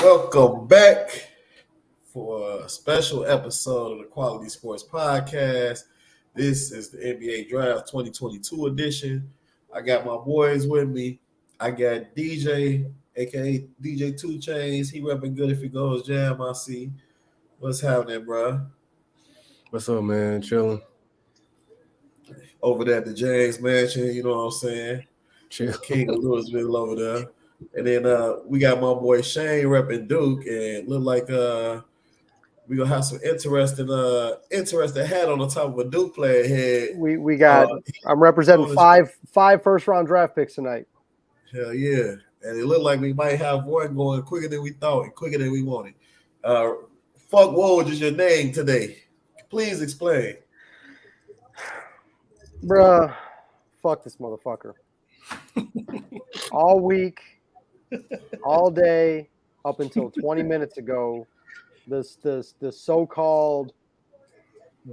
Welcome back for a special episode of the Quality Sports Podcast. This is the NBA Draft 2022 edition. I got my boys with me. I got DJ, aka DJ 2 Chainz. He repping good if he goes jam. I see. What's happening, bro? What's up, man? Chilling. Over there at the James Mansion, you know what I'm saying? Chill. King of Louisville over there. And then we got my boy Shayne repping Duke, and look like we gonna have some interesting hat on the top of a Duke player head. We got I'm representing five first round draft picks tonight. Hell yeah. And it looked like we might have one going quicker than we thought and quicker than we wanted. Fuck Woj is your name today. Please explain. Bruh, fuck this motherfucker. All week, all day, up until 20 minutes ago, the so-called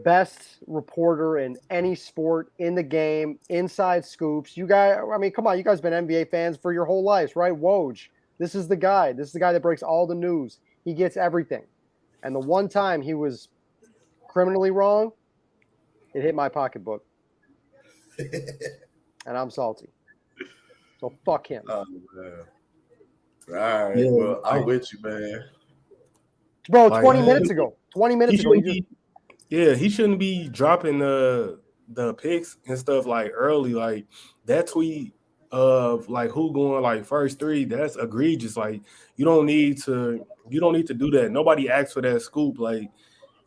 best reporter in any sport in the game, inside scoops. You guys, I mean, come on, you guys been NBA fans for your whole lives, right? Woj, this is the guy. This is the guy that breaks all the news. He gets everything. And the one time he was criminally wrong, it hit my pocketbook. And I'm salty. So fuck him. Oh, man. All right, yeah, well, I'm with you, man. Bro, 20 minutes ago. 20 minutes ago. He shouldn't be dropping the picks and stuff like early. Like that tweet of like who going like first three, that's egregious. Like you don't need to do that. Nobody asked for that scoop. Like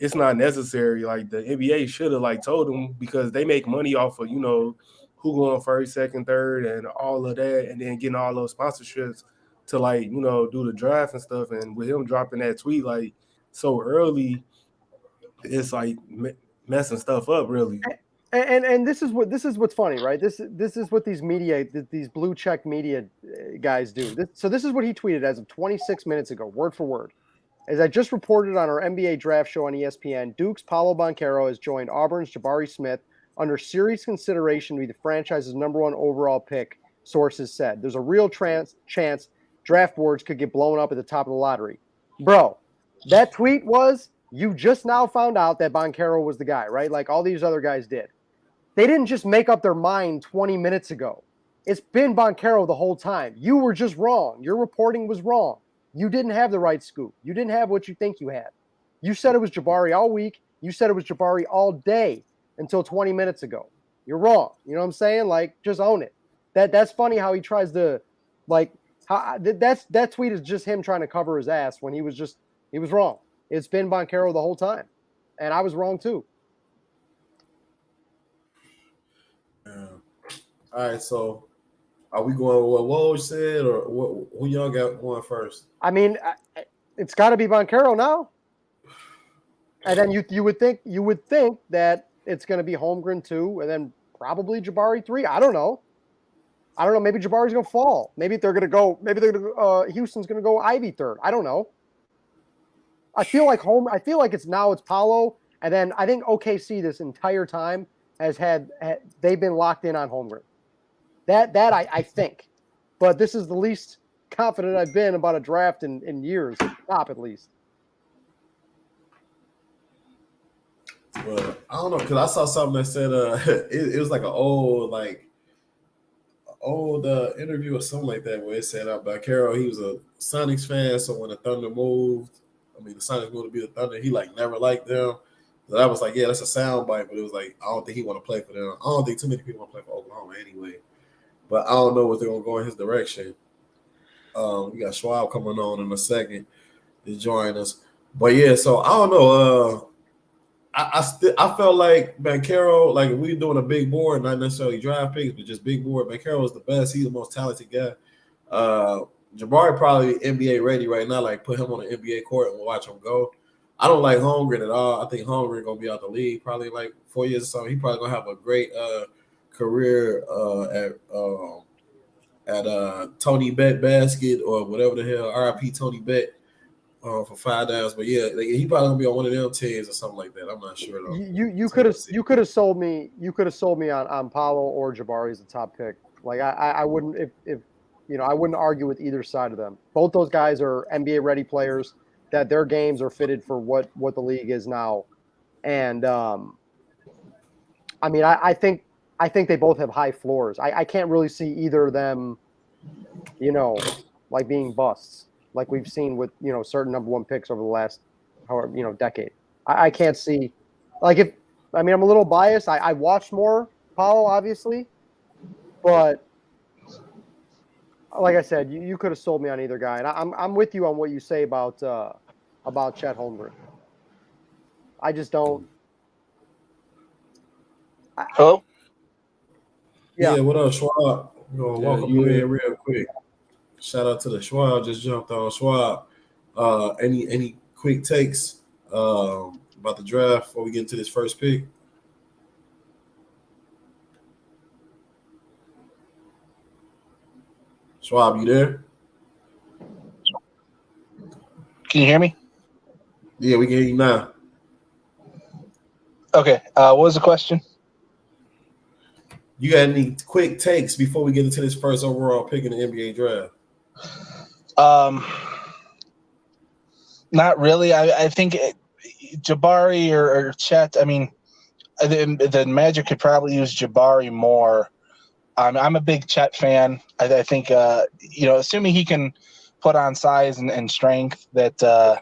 it's not necessary. Like the NBA should have like told them because they make money off of, who going first, second, third, and all of that, and then getting all those sponsorships to like, do the draft and stuff. And with him dropping that tweet like so early, it's like messing stuff up really. And this is what's funny, right? This is what these blue check media guys do. This is what he tweeted as of 26 minutes ago, word for word. As I just reported on our NBA draft show on ESPN, Duke's Paolo Banchero has joined Auburn's Jabari Smith under serious consideration to be the franchise's number one overall pick, sources said. There's a real chance draft boards could get blown up at the top of the lottery. Bro, that tweet was, you just now found out that Banchero was the guy, right? Like all these other guys did. They didn't just make up their mind 20 minutes ago. It's been Banchero the whole time. You were just wrong. Your reporting was wrong. You didn't have the right scoop. You didn't have what you think you had. You said it was Jabari all week. You said it was Jabari all day until 20 minutes ago. You're wrong. You know what I'm saying? Like, just own it. That's funny how he tries to, like, that tweet is just him trying to cover his ass when he was wrong. It's been Banchero the whole time. And I was wrong too. Yeah. All right, so are we going with what Woj said, or who y'all got going first? I mean, it's got to be Banchero now. And then you would think that it's going to be Holmgren 2, and then probably Jabari 3. I don't know. Maybe Jabari's going to fall. Maybe they're going to go. Houston's going to go Ivy 3rd. I don't know. I feel like it's Paolo, and then I think OKC this entire time they've been locked in on Holmgren. That I think, but this is the least confident I've been about a draft in years, top at least. Well, I don't know, because I saw something that said it was like an old interview or something like that where it said Banchero, he was a Sonics fan, so when the Thunder moved, the Sonics moved to be the Thunder, he like never liked them. So I was like, yeah, that's a sound bite, but it was like I don't think he want to play for them. I don't think too many people want to play for Oklahoma anyway. But I don't know if they're gonna go in his direction. We got Schwab coming on in a second to join us. But yeah, so I don't know. I felt like Banchero, like if we're doing a big board, not necessarily draft picks, but just big board, Banchero is the best. He's the most talented guy. Jabari probably NBA ready right now. Like put him on the NBA court and watch him go. I don't like Holmgren at all. I think Holmgren gonna be out the league probably like 4 years or something. He probably gonna have a great career at Tony Bet Basket or whatever the hell, RIP Tony Bet for $5. But yeah, he probably gonna be on one of them teams or something like that. I'm not sure though. You could have sold me on Paolo or Jabari as a top pick. Like I wouldn't if I wouldn't argue with either side of them. Both those guys are NBA ready players. That their games are fitted for what the league is now, and I mean, I think they both have high floors. I can't really see either of them, like being busts, like we've seen with certain number one picks over the last decade. I can't see, like I'm a little biased. I watched more Paulo, obviously, but like I said, you could have sold me on either guy, and I'm with you on what you say about Chet Holmgren. I just don't. Hello? Yeah, what up, Schwab? We're going to welcome you yeah. in real quick. Shout out to the Schwab. Just jumped on Schwab. Any quick takes about the draft before we get into this first pick? Schwab, you there? Can you hear me? Yeah, we can hear you now. Okay. What was the question? You got any quick takes before we get into this first overall pick in the NBA draft? Not really. I think Jabari or Chet. I mean, the Magic could probably use Jabari more. I'm a big Chet fan. I think assuming he can put on size and strength, that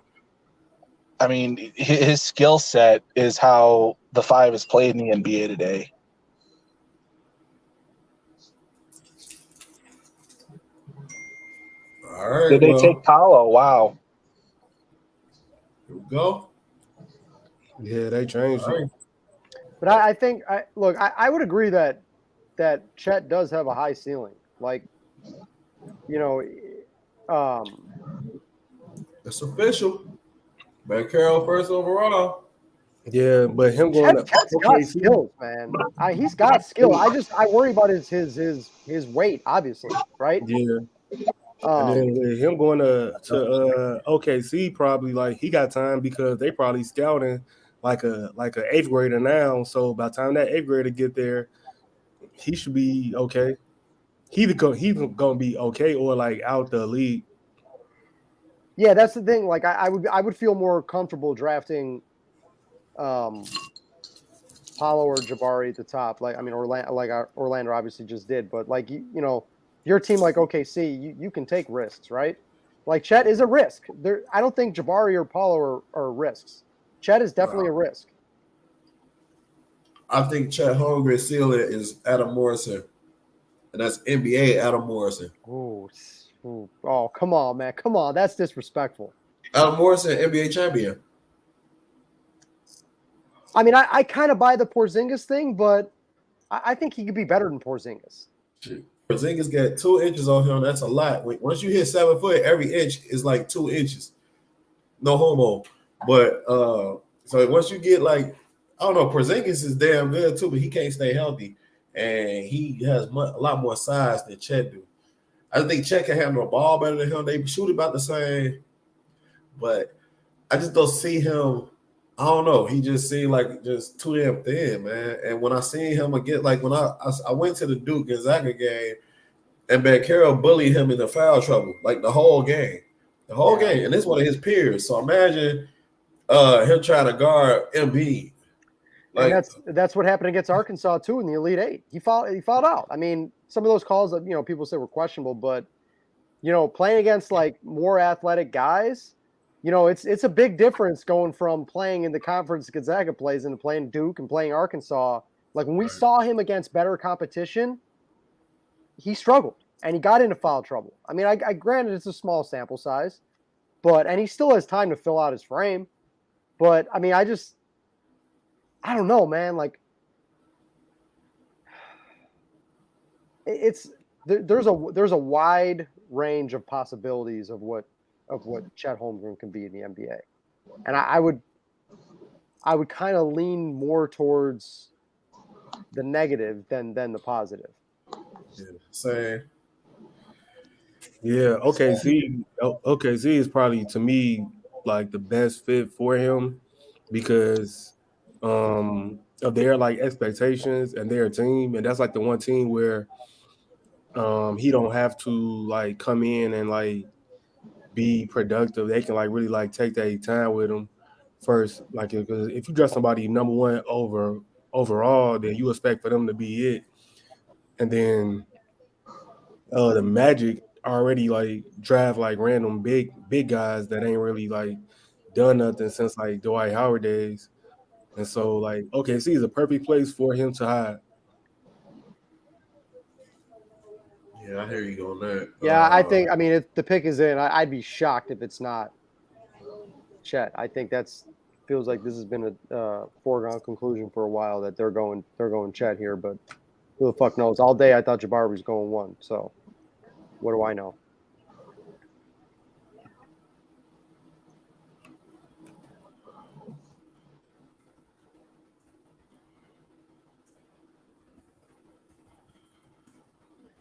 his skill set is how the five is played in the NBA today. All right. Did they take Paulo? Wow. Here we go. Yeah, they changed it. But I think I would agree that Chet does have a high ceiling. Like, It's official. Ben Carroll first overall. Yeah, but him going Chet's got skills, man. He's got skill. I worry about his weight, obviously, right? Yeah. And then with him going to OKC, probably like he got time because they probably scouting like a 8th grader now. So by the time that 8th grader get there, he should be okay. He's gonna be okay or like out the league. Yeah, that's the thing. Like I would feel more comfortable drafting Paulo or Jabari at the top. Like Orlando obviously just did, but like your team like OKC, you can take risks, right? Like Chet is a risk. I don't think Jabari or Paulo are risks. Chet is definitely a risk. I think Chet Holmgren's ceiling is Adam Morrison, and that's NBA Adam Morrison. Oh, come on, man. Come on. That's disrespectful. Adam Morrison, NBA champion. I mean, I kind of buy the Porzingis thing, but I think he could be better than Porzingis. Porzingis got 2 inches on him. That's a lot. Once you hit 7 foot, every inch is like 2 inches. No homo. But so once you get like, I don't know, Porzingis is damn good too, but he can't stay healthy. And he has a lot more size than Chet do. I think Chet can handle a ball better than him. They shoot about the same. But I just don't see him. I don't know. He just seemed like just too damn thin, man. And when I seen him again, like when I went to the Duke Gonzaga game, and Ben Carroll bullied him into foul trouble, like the whole game. And this is one of his peers. So imagine him trying to guard Embiid. Like, and that's what happened against Arkansas too in the Elite Eight. He fouled out. I mean, some of those calls that people say were questionable, but playing against like more athletic guys, it's a big difference going from playing in the conference Gonzaga plays and playing Duke and playing Arkansas. Like when we saw him against better competition, he struggled and he got into foul trouble. I mean, I granted it's a small sample size, and he still has time to fill out his frame. But I mean, I don't know, man. Like there's a wide range of possibilities of what Chet Holmgren can be in the NBA, and I would kind of lean more towards the negative than the positive. yeah, same. Yeah, OKC is probably to me like the best fit for him because of their like expectations and their team, and that's like the one team where He don't have to like come in and like be productive. They can like really like take their time with him first. Like because if you draft somebody number one overall, then you expect for them to be it. And then the Magic already like draft like random big guys that ain't really like done nothing since like Dwight Howard days. And so like OKC is a perfect place for him to hide. Yeah, I hear you on that. Yeah, I think. I mean, if the pick is in, I'd be shocked if it's not Chet. I think that's feels like this has been a foregone conclusion for a while that they're going Chet here. But who the fuck knows? All day I thought Jabari was going one. So what do I know?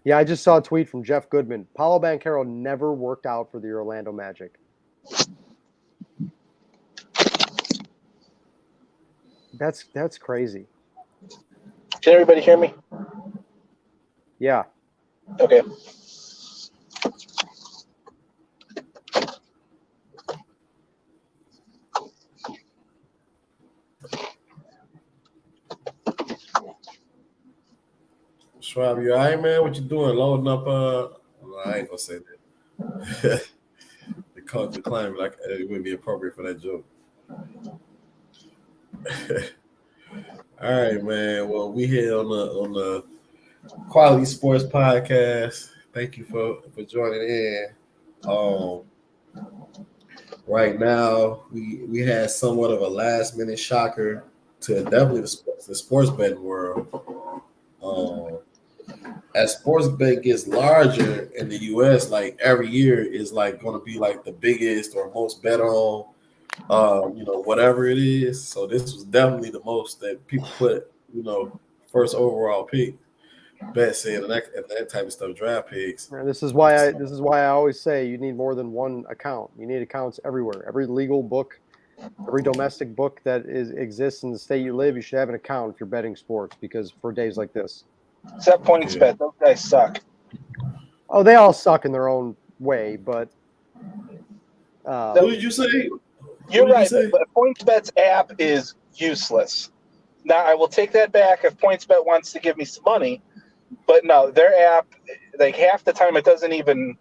Yeah, I just saw a tweet from Jeff Goodman. Paolo Banchero never worked out for the Orlando Magic. That's crazy. Can everybody hear me? Yeah. Okay. Schwab, you all right, man? What you doing? Loading up? Well, I ain't gonna say that. The coach declined, like it wouldn't be appropriate for that joke. All right, man. Well, we here on the Quality Sports Podcast. Thank you for joining in. Right now, we had somewhat of a last minute shocker to definitely the sports betting world. As sports betting gets larger in the U.S., like every year is like going to be like the biggest or most bet on, whatever it is. So this was definitely the most that people put, first overall pick. Bet said and that type of stuff, draft picks. And this is why I always say you need more than one account. You need accounts everywhere. Every legal book, every domestic book that exists in the state you live, you should have an account if you're betting sports, because for days like this. Except PointsBet, those guys suck. Oh, they all suck in their own way, but who did you say? You're right, but PointsBet's app is useless. Now, I will take that back if PointsBet wants to give me some money, but no, their app, like half the time, it doesn't even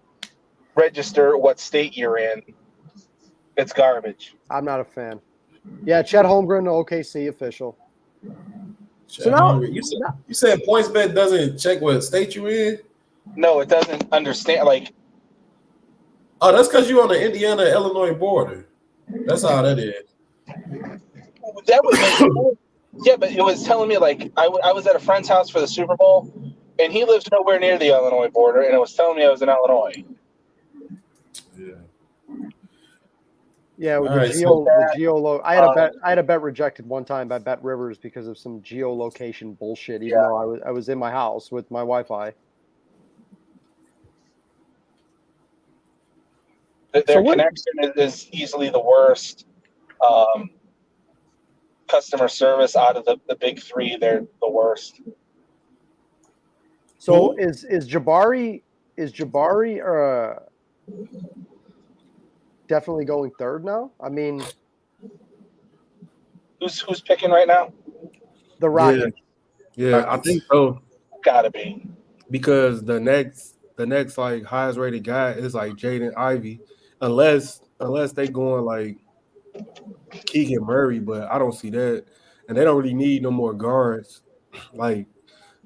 register what state you're in. It's garbage. I'm not a fan. Yeah, Chet Holmgren, OKC official. So now you said PointsBet doesn't check what state you in? No, it doesn't understand. Like, oh, that's because you're on the Indiana-Illinois border. That's how that is. That was yeah, but it was telling me like I was at a friend's house for the Super Bowl, and he lives nowhere near the Illinois border, and it was telling me I was in Illinois. Yeah. Yeah, with the geolo. I had a bet rejected one time by Bet Rivers because of some geolocation bullshit. Even though I was in my house with my Wi-Fi. Their connection is easily the worst. Customer service out of the big three, they're the worst. So is Jabari definitely going third now? I mean, who's picking right now? The Rockets. Yeah, I think so. Gotta be, because the next like highest rated guy is like Jaden Ivey, unless they going like Keegan Murray, but I don't see that, and they don't really need no more guards. Like,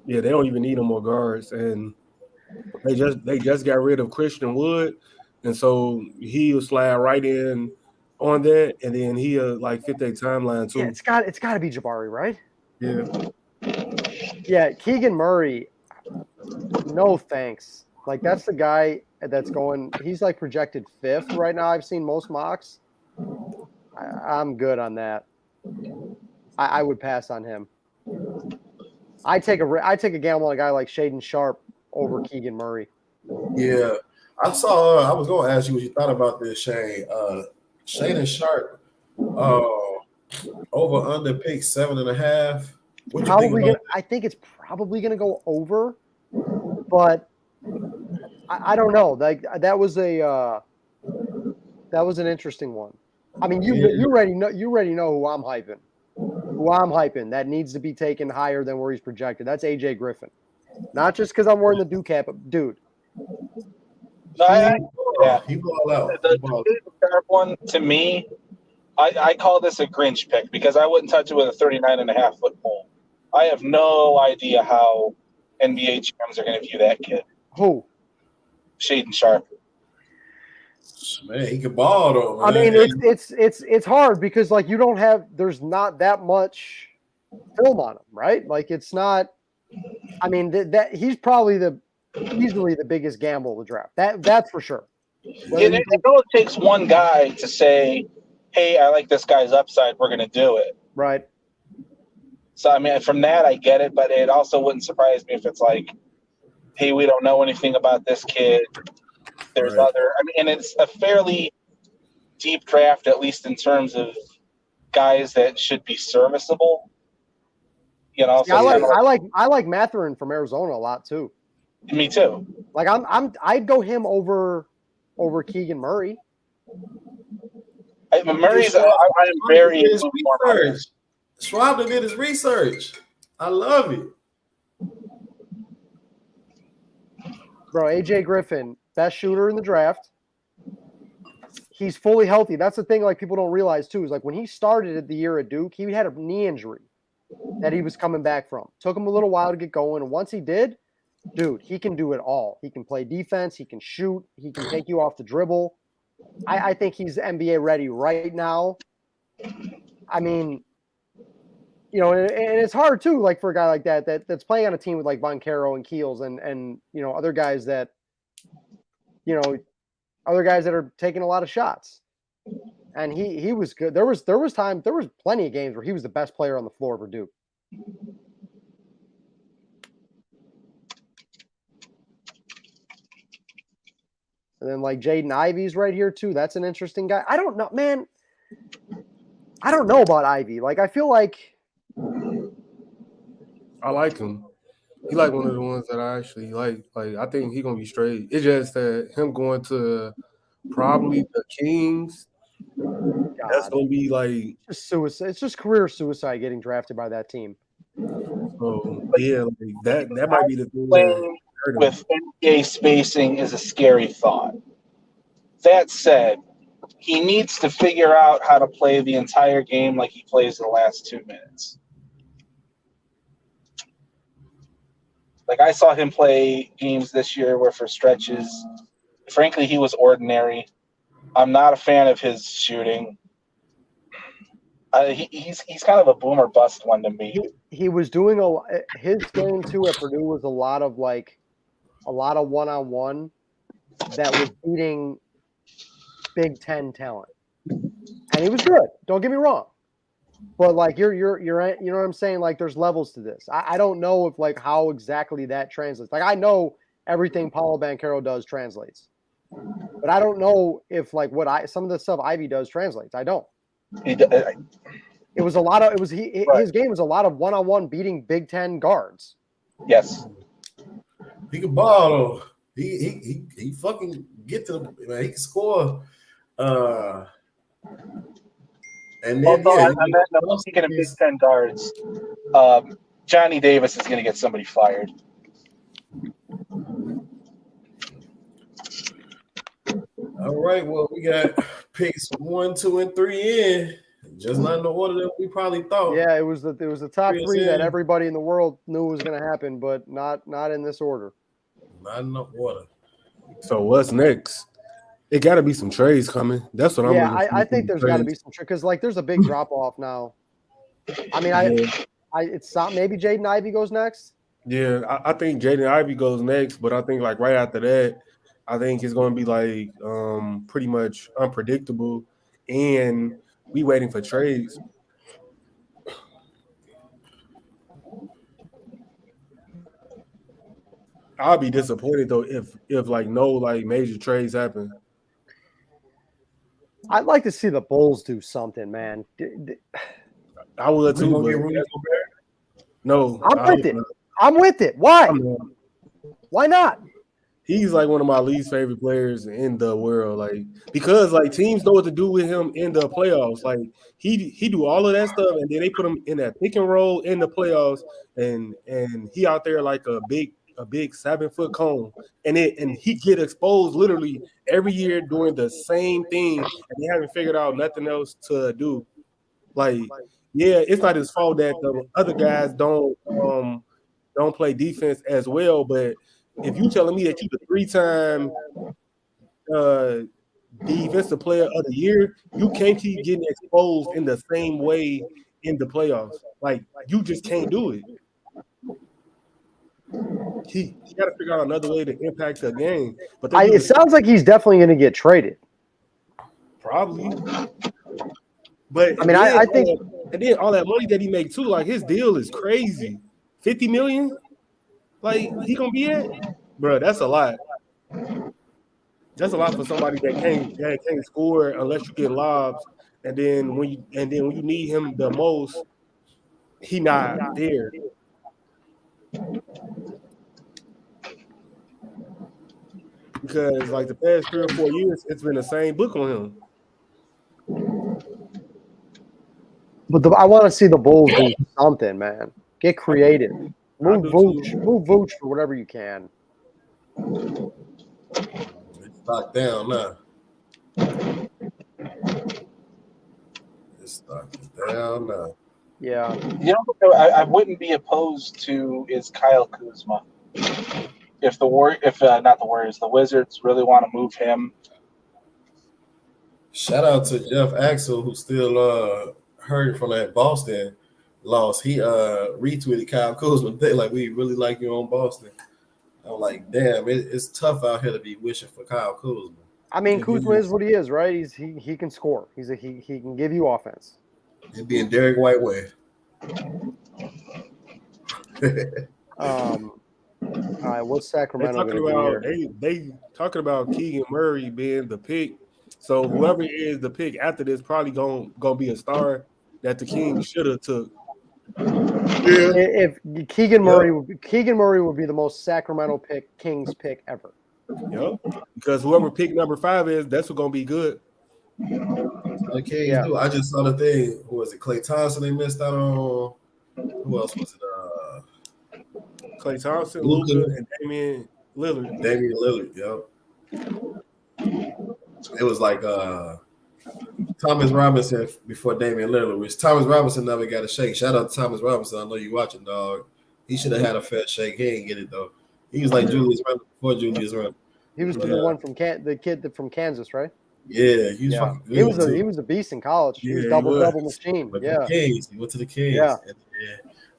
yeah, they don't even need no more guards, and they just got rid of Christian Wood, and so he will slide right in on that, and then he'll like fit their timeline too. Yeah, it's got to be Jabari, right? Yeah, Keegan Murray. No thanks. Like that's the guy that's going. He's like projected 5th right now. I've seen most mocks. I'm good on that. I would pass on him. I take a gamble on a guy like Shaden Sharp over Keegan Murray. Yeah, I saw. I was going to ask you what you thought about this, Shane. Shaden Sharp, over under pick 7.5. I think it's probably gonna go over, but I don't know. Like that was an interesting one. I mean, you already know who I'm hyping. That needs to be taken higher than where he's projected. That's AJ Griffin. Not just because I'm wearing the Duke cap, but dude. He ball out. The sharp one to me, I call this a Grinch pick because I wouldn't touch it with a 39.5-foot pole. I have no idea how NBA GMs are going to view that kid. Who? Shayne Sharp. Man, he can ball though. Man. I mean, it's hard because like there's not that much film on him, right? Like it's not. I mean that he's probably easily the biggest gamble of the draft. That's for sure. I know it takes one guy to say, "Hey, I like this guy's upside. We're going to do it." Right. So I mean, from that I get it, but it also wouldn't surprise me if it's like, "Hey, we don't know anything about this kid." There's other. I mean, and it's a fairly deep draft, at least in terms of guys that should be serviceable. You know, yeah, I like Mathurin from Arizona a lot too. Me too. Like I'd go him over Keegan Murray. Murray's. I'm very. Schwab did his research. I love it, bro. AJ Griffin, best shooter in the draft. He's fully healthy. That's the thing. Like people don't realize too is like when he started the year at Duke, he had a knee injury that he was coming back from. Took him a little while to get going, and once he did, dude, he can do it all. He can play defense. He can shoot. He can take you off the dribble. I think he's NBA ready right now. I mean, you know, and it's hard too, like for a guy like that's playing on a team with like Boncaro and Keels and you know other guys that are taking a lot of shots. And he was good. There was plenty of games where he was the best player on the floor for Duke. And then like Jaden Ivey's right here too. That's an interesting guy. I don't know, man. I don't know about Ivey. Like I feel like I like him. He like one of the ones that I actually like. Like I think he's gonna be straight. It's just that him going to probably the Kings. God. That's gonna be like just suicide. It's just career suicide getting drafted by that team. So yeah, like that might be the thing. Playing with NBA spacing is a scary thought. That said, he needs to figure out how to play the entire game like he plays the last 2 minutes. Like I saw him play games this year where for stretches, frankly, he was ordinary. I'm not a fan of his shooting. He's kind of a boomer bust one to me. He was doing his game too at Purdue was a lot of one-on-one that was beating Big Ten talent, and he was good. Don't get me wrong, but like you're you know what I'm saying? Like there's levels to this. I don't know if like how exactly that translates. Like I know everything Paolo Banchero does translates, but I don't know if like some of the stuff Ivey does translates. I don't. His game was a lot of one-on-one beating Big Ten guards. Yes. He can ball though. He fucking get to the man. He can score. And then speaking of Big Ten guards, Johnny Davis is going to get somebody fired. All right. Well, we got picks 1, 2, and 3 in. Just not in the order that we probably thought. Yeah, it was the top 3 that everybody in the world knew was going to happen, but not in this order. Not in the order. So what's next? It got to be some trades coming. That's what I'm. Yeah, I think there's got to be some trades because like there's a big drop off now. I mean, it's not maybe Jaden Ivey goes next. Yeah, I think Jaden Ivey goes next, but I think like right after that, I think it's going to be like pretty much unpredictable, and we waiting for trades. I'll be disappointed though if like no like major trades happen. I'd like to see the Bulls do something, man. I would too. No, I'm with it. Why? Why not? He's like one of my least favorite players in the world. Like because like teams know what to do with him in the playoffs. Like he do all of that stuff, and then they put him in that pick and roll in the playoffs, and he out there like a big 7-foot cone, and he get exposed literally every year doing the same thing, and they haven't figured out nothing else to do. Like yeah, it's not his fault that the other guys don't play defense as well, but if you telling me that you the 3-time defensive player of the year, you can't keep getting exposed in the same way in the playoffs. Like you just can't do it. He got to figure out another way to impact the game. But it sounds like he's definitely going to get traded. Probably. But I mean, I think, and then all that money that he make too, like his deal is crazy. $50 million. Like he gonna be at, bro. That's a lot. That's a lot for somebody that can't score unless you get lobs. And then when you need him the most, he not there. Because like the past 3 or 4 years, it's been the same book on him. but I want to see the Bulls do something, man. Get creative. Move Vooch for whatever you can. It's locked down now. It's locked down now. Yeah. You know, I wouldn't be opposed to is Kyle Kuzma. If not the Warriors, the Wizards really want to move him. Shout out to Jeff Axel, who's still hurt from that Boston loss. He retweeted Kyle Kuzma. They like, we really like you on Boston. I'm like, damn, it's tough out here to be wishing for Kyle Kuzma. I mean, Kuzma is what he is, right? He can score. He can give you offense. It'd be in Derek White way. All right, what's Sacramento going to do here? They talking about Keegan Murray being the pick. So whoever is the pick after this probably gonna be a star that the Kings should have took. Yeah. If Keegan Murray would be the most Sacramento Kings pick ever. Yep. Because whoever pick number 5 is, that's what's gonna be good. Okay, yeah. I just saw the thing. Who was it? Klay Thompson they missed out on. Who else was it? Klay Thompson, Luka, and Damian Lillard. Yep. It was like Thomas Robinson before Damian Lillard, which Thomas Robinson never got a shake. Shout out to Thomas Robinson. I know you watching, dog. He should have had a fair shake. He ain't get it though. He was like Julius Randle before Julius Randle. He was the one from the kid from Kansas, right? Yeah, he was a beast in college. He was double machine. Yeah, Kings. He went to the Kings. Yeah.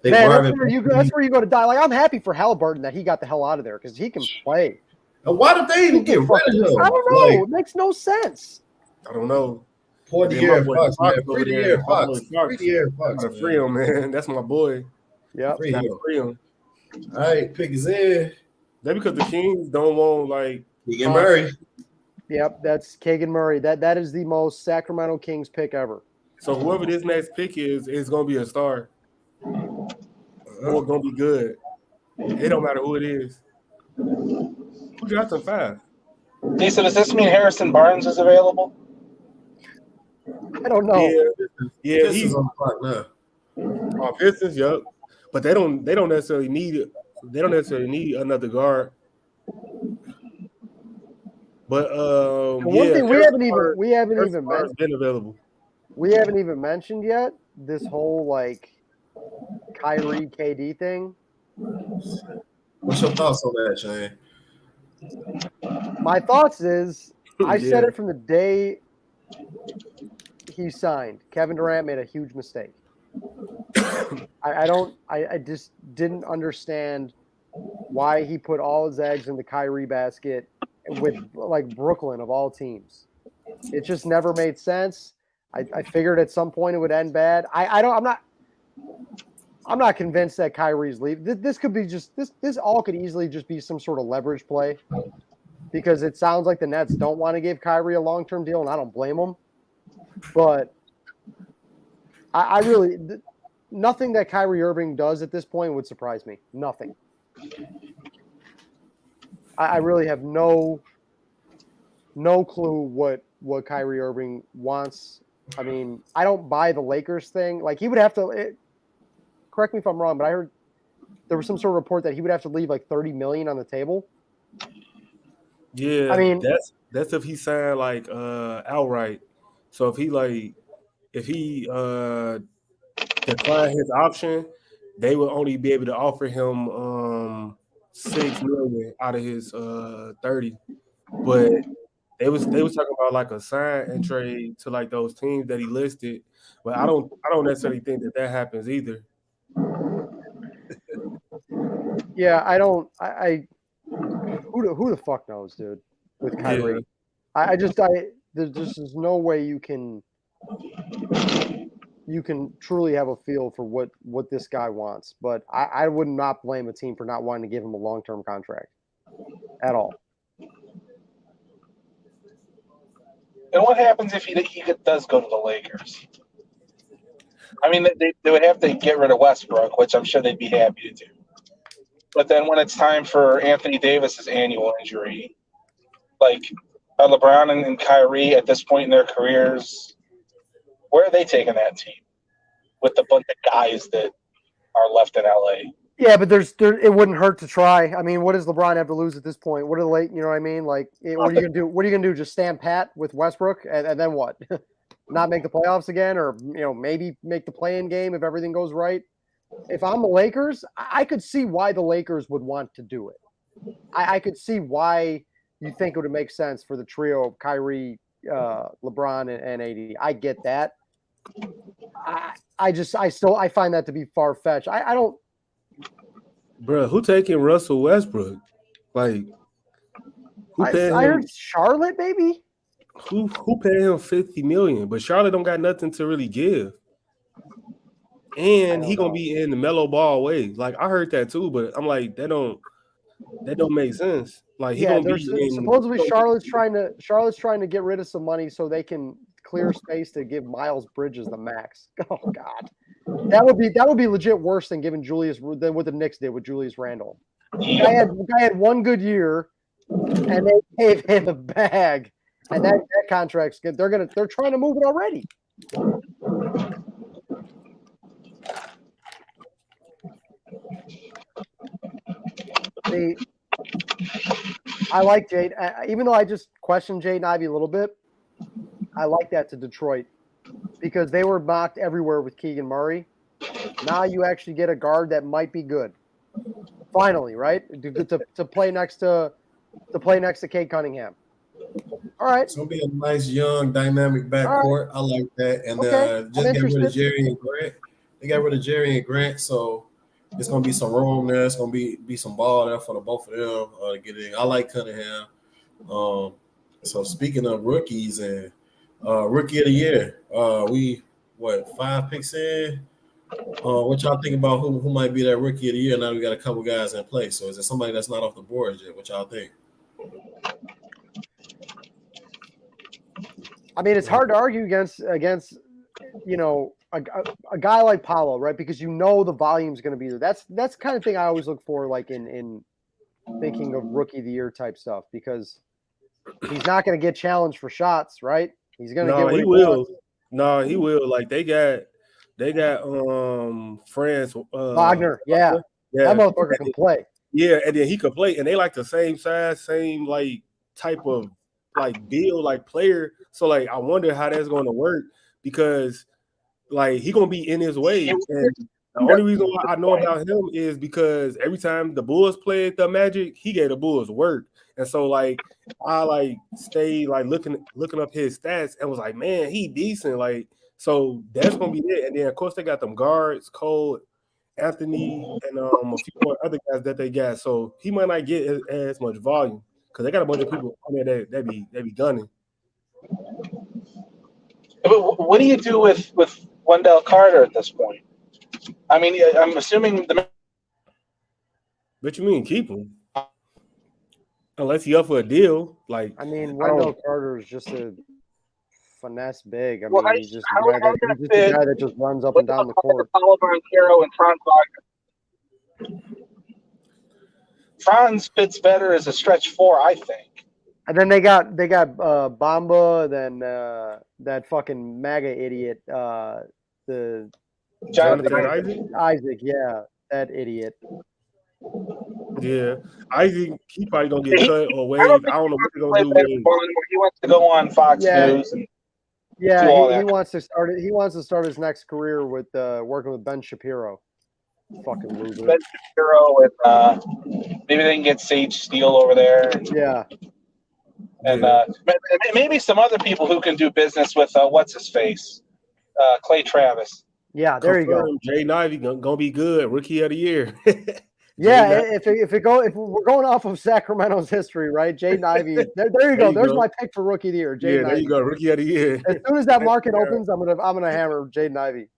Man, that's where you go to die. Like I'm happy for Halliburton that he got the hell out of there because he can play. And why did they even get rid of him? I don't know. It makes no sense. I don't know. Poor De'Aaron Fox, man. Free De'Aaron Fox. Free De'Aaron Fox. Gotta free him, man. That's my boy. Yeah, free him. All right, pick is in. That because the Kings don't want like Keegan Murray. Yep, that's Keegan Murray. That is the most Sacramento Kings pick ever. So whoever this next pick is gonna be a star. Or gonna be good. It don't matter who it is. Who got them 5? So does this mean Harrison Barnes is available? I don't know. Yeah, he's on the clock now. Pistons, yep. But they don't necessarily need it. They don't necessarily need another guard. But one thing we haven't even been available. We haven't even mentioned yet this whole like Kyrie KD thing. What's your thoughts on that, Shayne? My thoughts is I said it from the day he signed. Kevin Durant made a huge mistake. I just didn't understand why he put all his eggs in the Kyrie basket with like Brooklyn of all teams. It just never made sense. I figured at some point it would end bad. I'm not convinced that Kyrie's leaving. This could be just this all could easily just be some sort of leverage play because it sounds like the Nets don't want to give Kyrie a long-term deal, and I don't blame them. But I really nothing that Kyrie Irving does at this point would surprise me. Nothing. I really have no clue what Kyrie Irving wants. I mean, I don't buy the Lakers thing. Like he would have to. Correct me if I'm wrong, but I heard there was some sort of report that he would have to leave like $30 million on the table. Yeah, I mean, that's if he signed like outright. So if he declined his option, they would only be able to offer him $6 million out of his 30. But they was talking about like a sign and trade to like those teams that he listed. But I don't necessarily think that happens either. yeah, I don't. Who the fuck knows, dude? With Kyrie, yeah. There's just no way you can truly have a feel for what this guy wants. But I would not blame a team for not wanting to give him a long-term contract at all. And what happens if he does go to the Lakers? I mean, they would have to get rid of Westbrook, which I'm sure they'd be happy to do. But then when it's time for Anthony Davis's annual injury, like LeBron and Kyrie at this point in their careers, where are they taking that team with the bunch of guys that are left in LA? Yeah, but it wouldn't hurt to try. I mean, what does LeBron have to lose at this point? What are the late? You know what I mean? Like, what are you gonna do? What are you gonna do? Just stand pat with Westbrook, and then what? Not make the playoffs again, or maybe make the play-in game if everything goes right. If I'm the Lakers, I could see why the Lakers would want to do it. I could see why you think it would make sense for the trio of Kyrie, LeBron, and AD. I get that. I find that to be far-fetched. I don't. Bro, who taking Russell Westbrook? Like, who paying him? I heard Charlotte, maybe. Who paying him $50 million? But Charlotte don't got nothing to really give, and he gonna be in the mellow ball way. Like I heard that too, but I'm like that don't make sense. Like he gonna be supposedly Charlotte's trying to get rid of some money so they can clear space to give Miles Bridges the max. Oh God. That would be legit worse than giving than what the Knicks did with Julius Randle. Guy had one good year, and they gave him a bag, and that contract's good. They're trying to move it already. I like Jade, even though I just questioned Jaden Ivey a little bit. I like that to Detroit. Because they were mocked everywhere with Keegan Murray. Now you actually get a guard that might be good. Finally, right? To play next to Cade Cunningham. All right. It's gonna be a nice young dynamic backcourt. Right. I like that. And just get rid of Jerry and Grant. They got rid of Jerry and Grant, so it's gonna be some room there. It's gonna be some ball there for the both of them to get in. I like Cunningham. So speaking of rookies and rookie of the year. We 5 picks in? What y'all think about who might be that rookie of the year? Now we got a couple guys in place. So is it somebody that's not off the board yet? What y'all think? I mean, it's hard to argue against a guy like Paolo, right? Because the volume's going to be there. That's the kind of thing I always look for, like in thinking of rookie of the year type stuff, because he's not going to get challenged for shots, right? He's gonna get what he will. No, he will. Like they got friends. Wagner, yeah. That motherfucker can play. Yeah, and then he can play, and they like the same size, same like type of like deal, like player. So like I wonder how that's going to work, because like he gonna be in his way. And the only reason why I know about him is because every time the Bulls played the Magic, he gave the Bulls work. And so like I like stayed like looking up his stats and was like, man, he decent. Like, so that's gonna be it. And then of course they got them guards, Cole, Anthony, and a few more other guys that they got. So he might not get as much volume because they got a bunch of people on there that be gunning. But what do you do with Wendell Carter at this point? I mean, I'm assuming What you mean keep him? Unless he up for a deal, like I mean, Wendell Carter is just a finesse big. I mean, he's just a guy that just runs up and down the court. Paulo Banchero and Franz Wagner. Franz fits better as a stretch 4, I think. And then they got Bamba, then that fucking MAGA idiot, the Jonathan Isaac, yeah, that idiot. Yeah, Isaac, he probably gonna get cut or I waived. I don't know what they're gonna do with him. He wants to go on Fox News and do all that. He wants to start it. He wants to start his next career with working with Ben Shapiro. Fucking loser. Ben Shapiro and maybe they can get Sage Steele over there. Yeah. And maybe some other people who can do business with what's his face, Clay Travis. Yeah, there you go. Jay Ivey gonna be good, rookie of the year. Yeah, if we're going off of Sacramento's history, right? Jaden Ivey. There you go. There's my pick for rookie of the year. Jaden there Ivey. you go, rookie of the year. As soon as that market opens, I'm gonna hammer Jaden Ivey.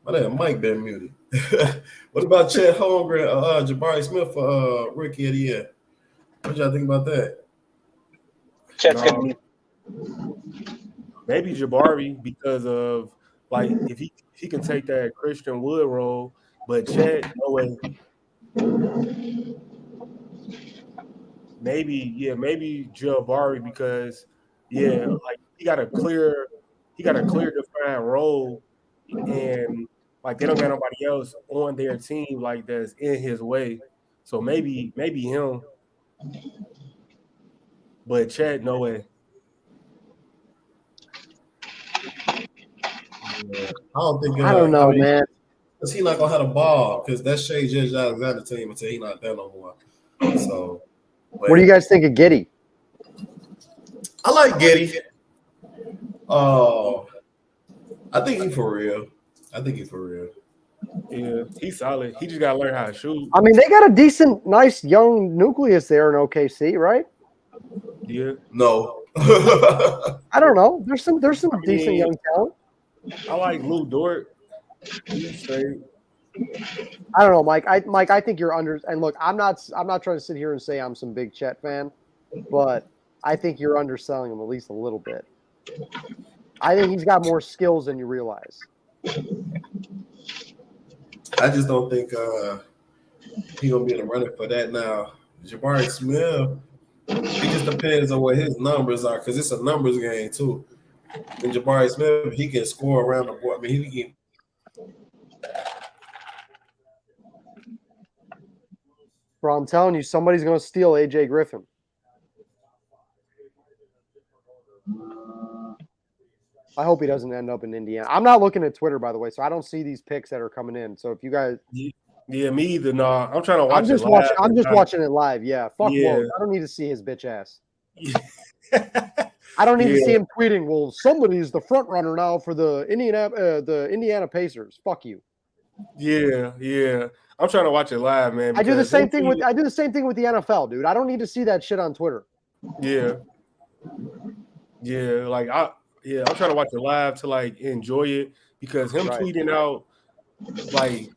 My damn mic been muted. What about Chet Holmgren, Jabari Smith for rookie of the year? What y'all think about that? Chet's gonna be maybe Jabari because of like if he can take that Christian Wood role, but Chet, no way. Maybe Jabari because like he got a clear defined role, and like they don't got nobody else on their team like that's in his way. So maybe him. But Chet, no way. I don't think. I don't know, man. Because he not gonna have the ball because that's Shea Judge Alexander team until he not there no more. So, what do you guys think of Giddey? I like Giddey. Oh, I think he's for real. Yeah, he's solid. He just gotta learn how to shoot. I mean, they got a decent, nice young nucleus there in OKC, right? Yeah. No. I don't know. There's some decent young talent. I like Lou Dort. He's straight. I don't know, Mike. I think you're under. And look, I'm not trying to sit here and say I'm some big Chet fan, but I think you're underselling him at least a little bit. I think he's got more skills than you realize. I just don't think he's gonna be in the running for that now. Jabari Smith, it just depends on what his numbers are because it's a numbers game too. And Jabari Smith, he can score around the board. I mean, he can. Bro, I'm telling you, somebody's gonna steal AJ Griffin. I hope he doesn't end up in Indiana. I'm not looking at Twitter, by the way, so I don't see these picks that are coming in. So if you guys, yeah, me either. No, I'm trying to watch. I'm just watching it live. Yeah, fuck Woj. I don't need to see his bitch ass. I don't need to see him tweeting. Well, somebody's the front runner now for the Indiana Pacers. Fuck you. Yeah. I'm trying to watch it live, man. I do the same thing with the NFL, dude. I don't need to see that shit on Twitter. Yeah. Like I'm trying to watch it live to like enjoy it because him tweeting out like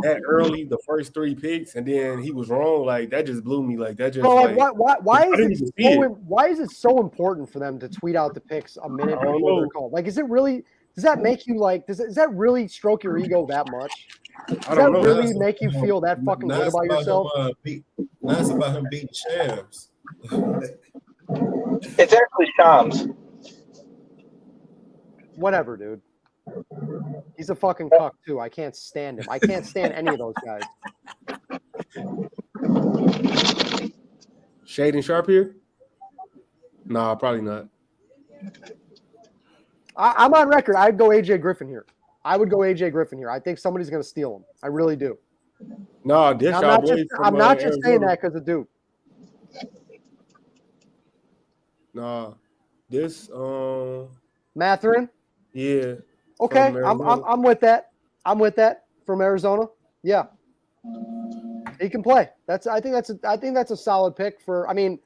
that early, the first 3 picks, and then he was wrong. Like that just blew me. Like that just. Bro, why is it so important for them to tweet out the picks a minute before they're called? Like, is it really? Does that make you like? Does that really stroke your ego that much? Does that really make you feel that fucking good about yourself? That's about him beating champs. It's actually Shams. Whatever, dude. He's a fucking cuck too. I can't stand him. I can't stand any of those guys. Shaden Sharp here? Nah, probably not. I'm on record. I'd go AJ Griffin here. I think somebody's going to steal him. I really do. No, I'm not just saying that because of Duke. Nah, this Mathurin. Yeah. Okay, I'm with that. From Arizona. Yeah, he can play. I think that's a solid pick for. I mean,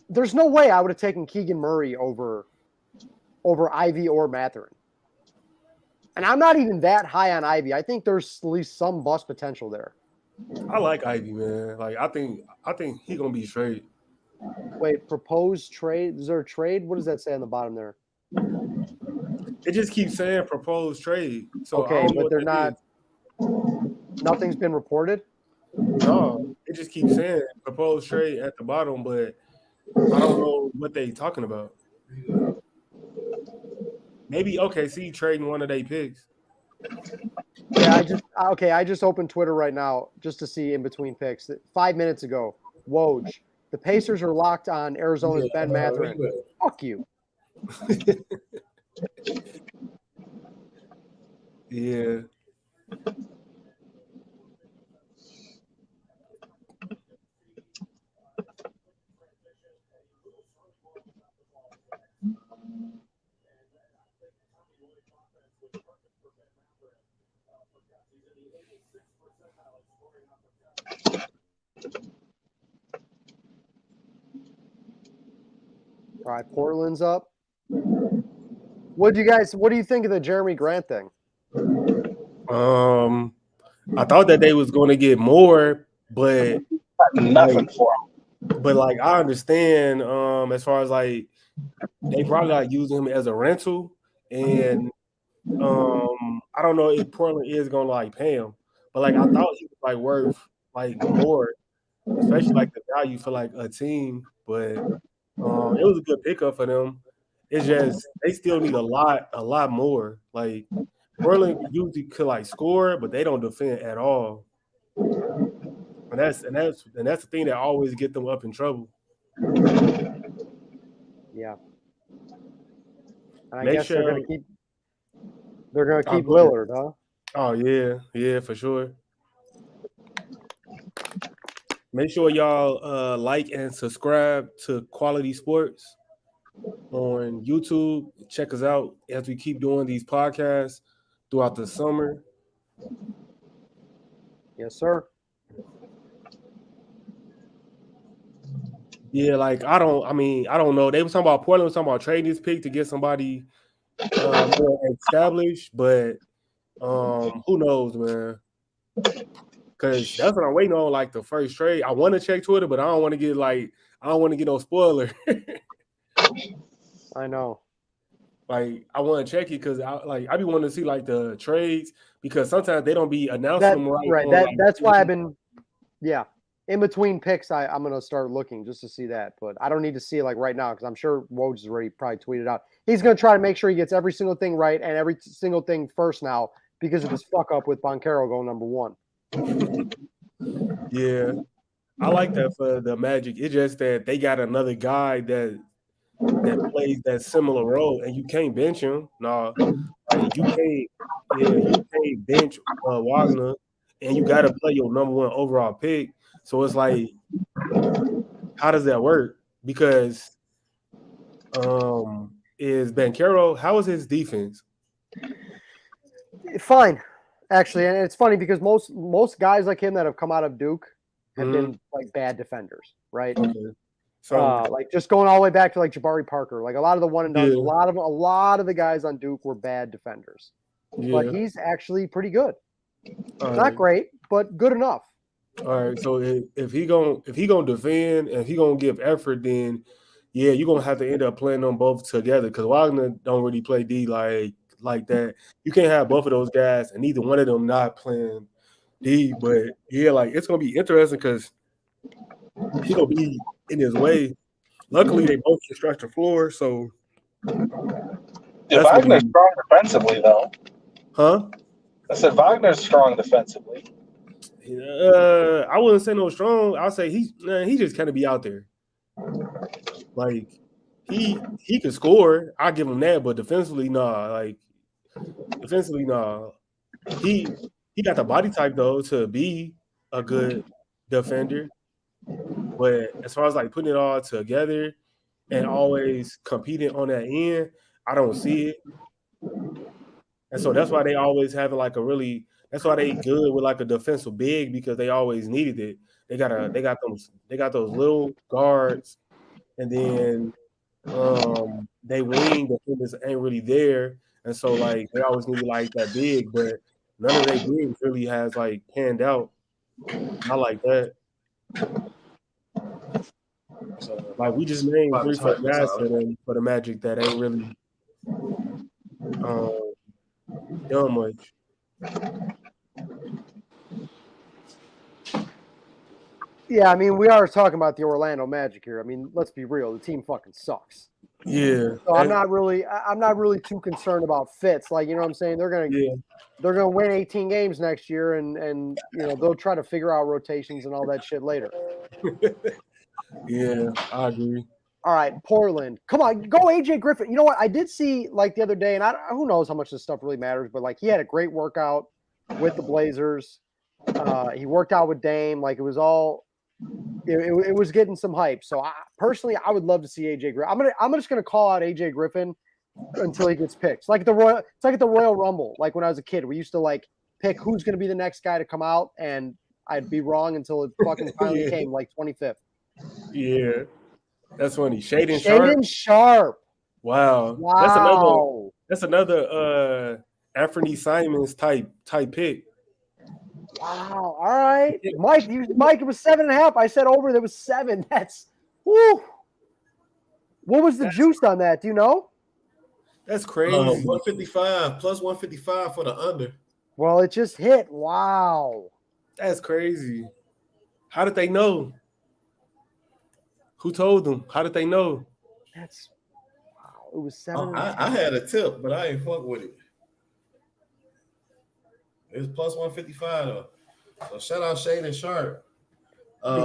there's no way I would have taken Keegan Murray over Ivy or Mathurin. And I'm not even that high on Ivy. I think there's at least some bust potential there. I like Ivy, man. Like I think he gonna be straight. Wait, proposed trade? Is there a trade? What does that say on the bottom there? It just keeps saying proposed trade. So I Okay, don't know but what they're that not. is. Nothing's been reported. No, it just keeps saying proposed trade at the bottom, but I don't know what they talking about. Maybe OKC trading one of their picks. Yeah, I just opened Twitter right now just to see in between picks. 5 minutes ago, Woj, the Pacers are locked on Arizona's Ben Mathurin. Fuck you. Yeah. All right, Portland's up. What do you think of the Jeremy Grant thing? I thought that they was going to get more, but Nothing for him. But like I understand, as far as like they probably like using him as a rental, and I don't know if Portland is gonna like pay him, but like I thought he was like worth like more, especially like the value for like a team. But it was a good pickup for them. It's just they still need a lot more. Like Portland usually could like score, but they don't defend at all. And that's the thing that always get them up in trouble. Yeah. And I Make guess sure they're gonna keep go ahead. Lillard, huh? Oh yeah, for sure. Make sure y'all like and subscribe to Qwality Sports on YouTube. Check us out as we keep doing these podcasts throughout the summer. Yes, sir. Yeah, like I don't know. They were talking about Portland was talking about trading this pick to get somebody more established, but who knows, man? Because that's what I'm waiting on, like the first trade. I want to check Twitter, but I don't want to get no spoiler. I know. Like I want to check it because I be wanting to see like the trades because sometimes they don't be announcing them right. That's why I've been in between picks, I'm gonna start looking just to see that, but I don't need to see it like right now because I'm sure Woj has already probably tweeted out. He's gonna try to make sure he gets every single thing right and every single thing first now because of his fuck up with Banchero going number 1. Yeah, I like that for the Magic. It's just that they got another guy that plays that similar role, and you can't bench him. No, like you can't bench Wagner, and you got to play your number 1 overall pick. So it's like, how does that work? Because is Banchero, how is his defense? Fine, actually, and it's funny because most guys like him that have come out of Duke have been like bad defenders, right? Okay. So like just going all the way back to like Jabari Parker, like a lot of the one and dones, a lot of the guys on Duke were bad defenders, but he's actually pretty good. Not great, but good enough. All right, so if he gonna defend and if he gonna give effort, then yeah, you're gonna have to end up playing them both together because Wagner don't really play D like that. You can't have both of those guys and neither one of them not playing D. But yeah, like it's gonna be interesting because he gonna be in his way. Luckily, they both can stretch the floor, so. Yeah, Wagner's strong defensively, though. Huh? I said Wagner's strong defensively. I wouldn't say no strong. I'll say he just kind of be out there. Like he could score. I'll give him that, but defensively, nah. Like defensively, nah. He got the body type though to be a good defender. But as far as like putting it all together and always competing on that end, I don't see it. And so that's why they always have like that's why they good with like a defensive big because they always needed it. They got those little guards, and then they wing defenders ain't really there, and so like they always needed like that big, but none of their bigs really has like panned out. I like that. So, Like we just named about 3 to for type the this guys out. for the Magic that ain't really done much. Yeah, I mean, we are talking about the Orlando Magic here. I mean, let's be real. The team fucking sucks. Yeah. So I'm not really too concerned about fits. Like, you know what I'm saying? They're gonna win 18 games next year, and you know they'll try to figure out rotations and all that shit later. Yeah, I agree. All right, Portland. Come on, go AJ Griffin. You know what? I did see like the other day, and who knows how much this stuff really matters, but like he had a great workout with the Blazers. He worked out with Dame. Like it was all. It was getting some hype. So personally, I would love to see AJ Griffin. I'm just gonna call out AJ Griffin until he gets picked. It's like at the Royal Rumble. Like when I was a kid, we used to like pick who's gonna be the next guy to come out, and I'd be wrong until it fucking finally Yeah. came like 25th. Yeah. That's funny. Shayne and Shayne Sharp. Wow. That's another Anthony Simons type pick. Wow. All right. Mike, it was 7.5. I said over, there was 7. That's woo. What was the juice on that? Do you know? That's crazy. 155 plus 155 for the under. Well, it just hit. Wow. That's crazy. How did they know? Who told them? How did they know? That's wow. It was 7. I had a tip, but I ain't fuck with it. It was plus 155 though. So shout out Shayne and Sharp.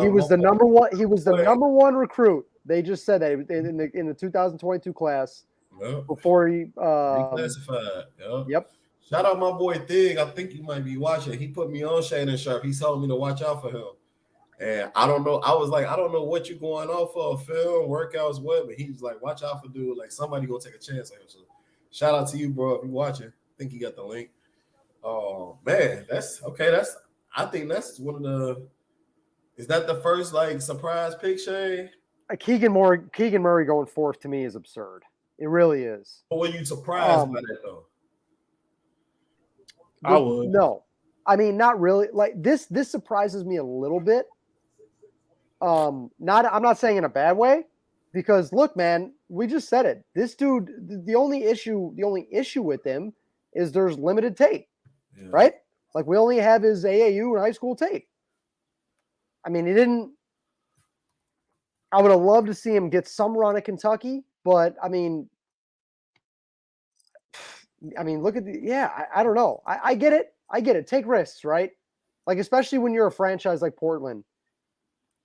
He was the number one. He was the number one recruit. They just said that in the 2022 class. Yep. Before he declassified. Yep. Shout out my boy Thig. I think you might be watching. He put me on Shayne and Sharp. He told me to watch out for him. And I don't know. I was like, I don't know what you're going off for, film, workouts, what, but he was like, watch out for dude. Like somebody gonna take a chance on him. So shout out to you, bro. If you're watching, I think you got the link. Oh man, that's okay. I think that's one of the. Is that the first like surprise pick, Shane? Keegan Murray going fourth to me is absurd. It really is. But were you surprised by that though? I would. No, I mean not really. Like this surprises me a little bit. I'm not saying in a bad way, because look, man, we just said it. This dude, the only issue with him is there's limited tape, right? Like we only have his AAU and high school tape. I mean, he didn't. I would have loved to see him get some run at Kentucky, but I mean, look at I don't know. I get it. I get it. Take risks, right? Like especially when you're a franchise like Portland.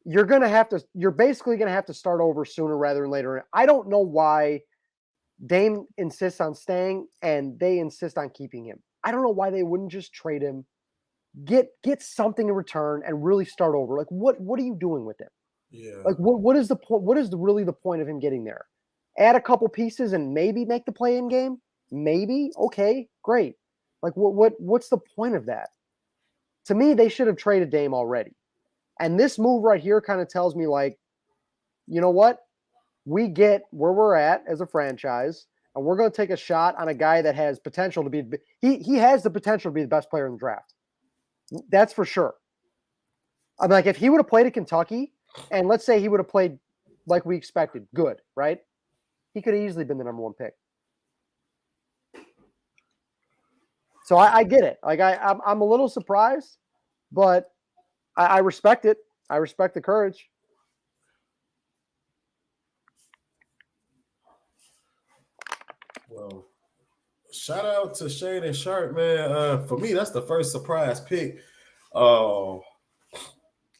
You're basically gonna have to start over sooner rather than later. I don't know why Dame insists on staying and they insist on keeping him. I don't know why they wouldn't just trade him, get something in return, and really start over. Like what are you doing with him? Yeah. Like what is the point? What is really the point of him getting there? Add a couple pieces and maybe make the play-in game. Maybe okay, great. Like what's the point of that? To me, they should have traded Dame already. And this move right here kind of tells me, like, you know what? We get where we're at as a franchise, and we're going to take a shot on a guy that has potential to be – he has the potential to be the best player in the draft. That's for sure. I'm like, if he would have played at Kentucky, and let's say he would have played like we expected, good, right? He could have easily been the number one pick. So I get it. Like, I'm a little surprised, but – I respect it. I respect the courage. Well, shout out to Shayne and Sharp, man. For me, that's the first surprise pick. I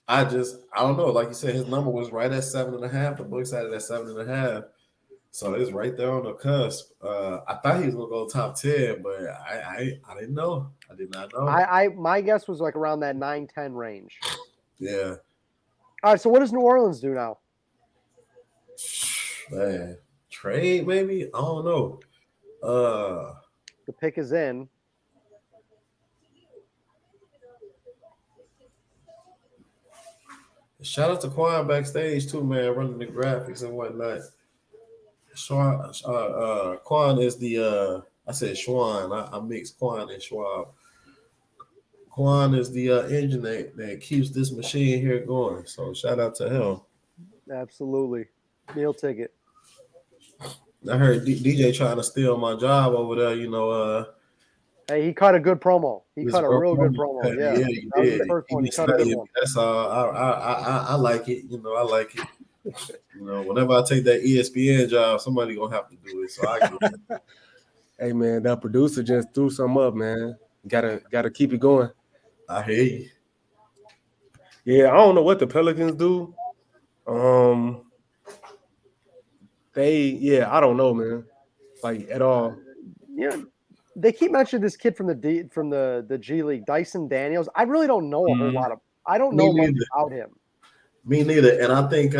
don't know. Like you said, his number was right at 7.5. The books had it at 7.5. So it's right there on the cusp. I thought he was gonna go top 10, but I didn't know. I did not know. My guess was like around that 9-10 range. Yeah. All right. So what does New Orleans do now? Man, trade maybe? I don't know. The pick is in. Shout out to Quan backstage too, man, running the graphics and whatnot. Quan is the I said Schwan. I mixed Quan and Schwab. Quan is the engine that keeps this machine here going. So shout out to him. Absolutely. Meal ticket. I heard DJ trying to steal my job over there. You know, Hey, he cut a good promo. He His cut a real good promo. Yeah, yeah, he that was the did. first He one. be He cut a good studying. one. That's I like it. You know, I like it. You know, whenever I take that ESPN job, somebody gonna have to do it. So I get it. Hey man, that producer just threw something up, man. Gotta keep it going. I hear you. Yeah, I don't know what the Pelicans do. I don't know, man. Like at all. Yeah, they keep mentioning this kid from the G League, Dyson Daniels. I really don't know a whole lot of. I don't Me know much neither. about him. Me neither. And I think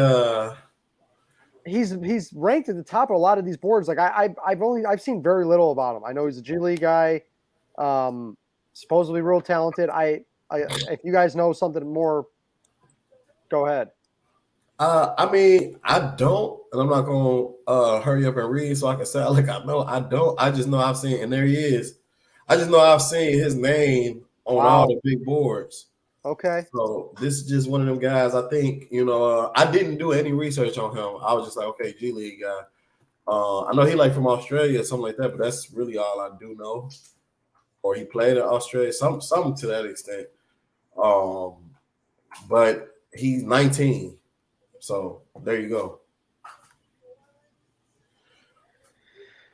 He's ranked at the top of a lot of these boards. Like I've seen very little about him. I know he's a G League guy, supposedly real talented. If you guys know something more, go ahead. I mean, I don't, and I'm not gonna hurry up and read so I can say like I know. I don't. I just know I've seen, and there he is. I just know I've seen his name on all the big boards. Okay. So this is just one of them guys. I think I didn't do any research on him. I was just like, okay, G League guy. I know he like from Australia or something like that, but that's really all I do know. Or he played in Australia, something to that extent. But he's 19. So there you go.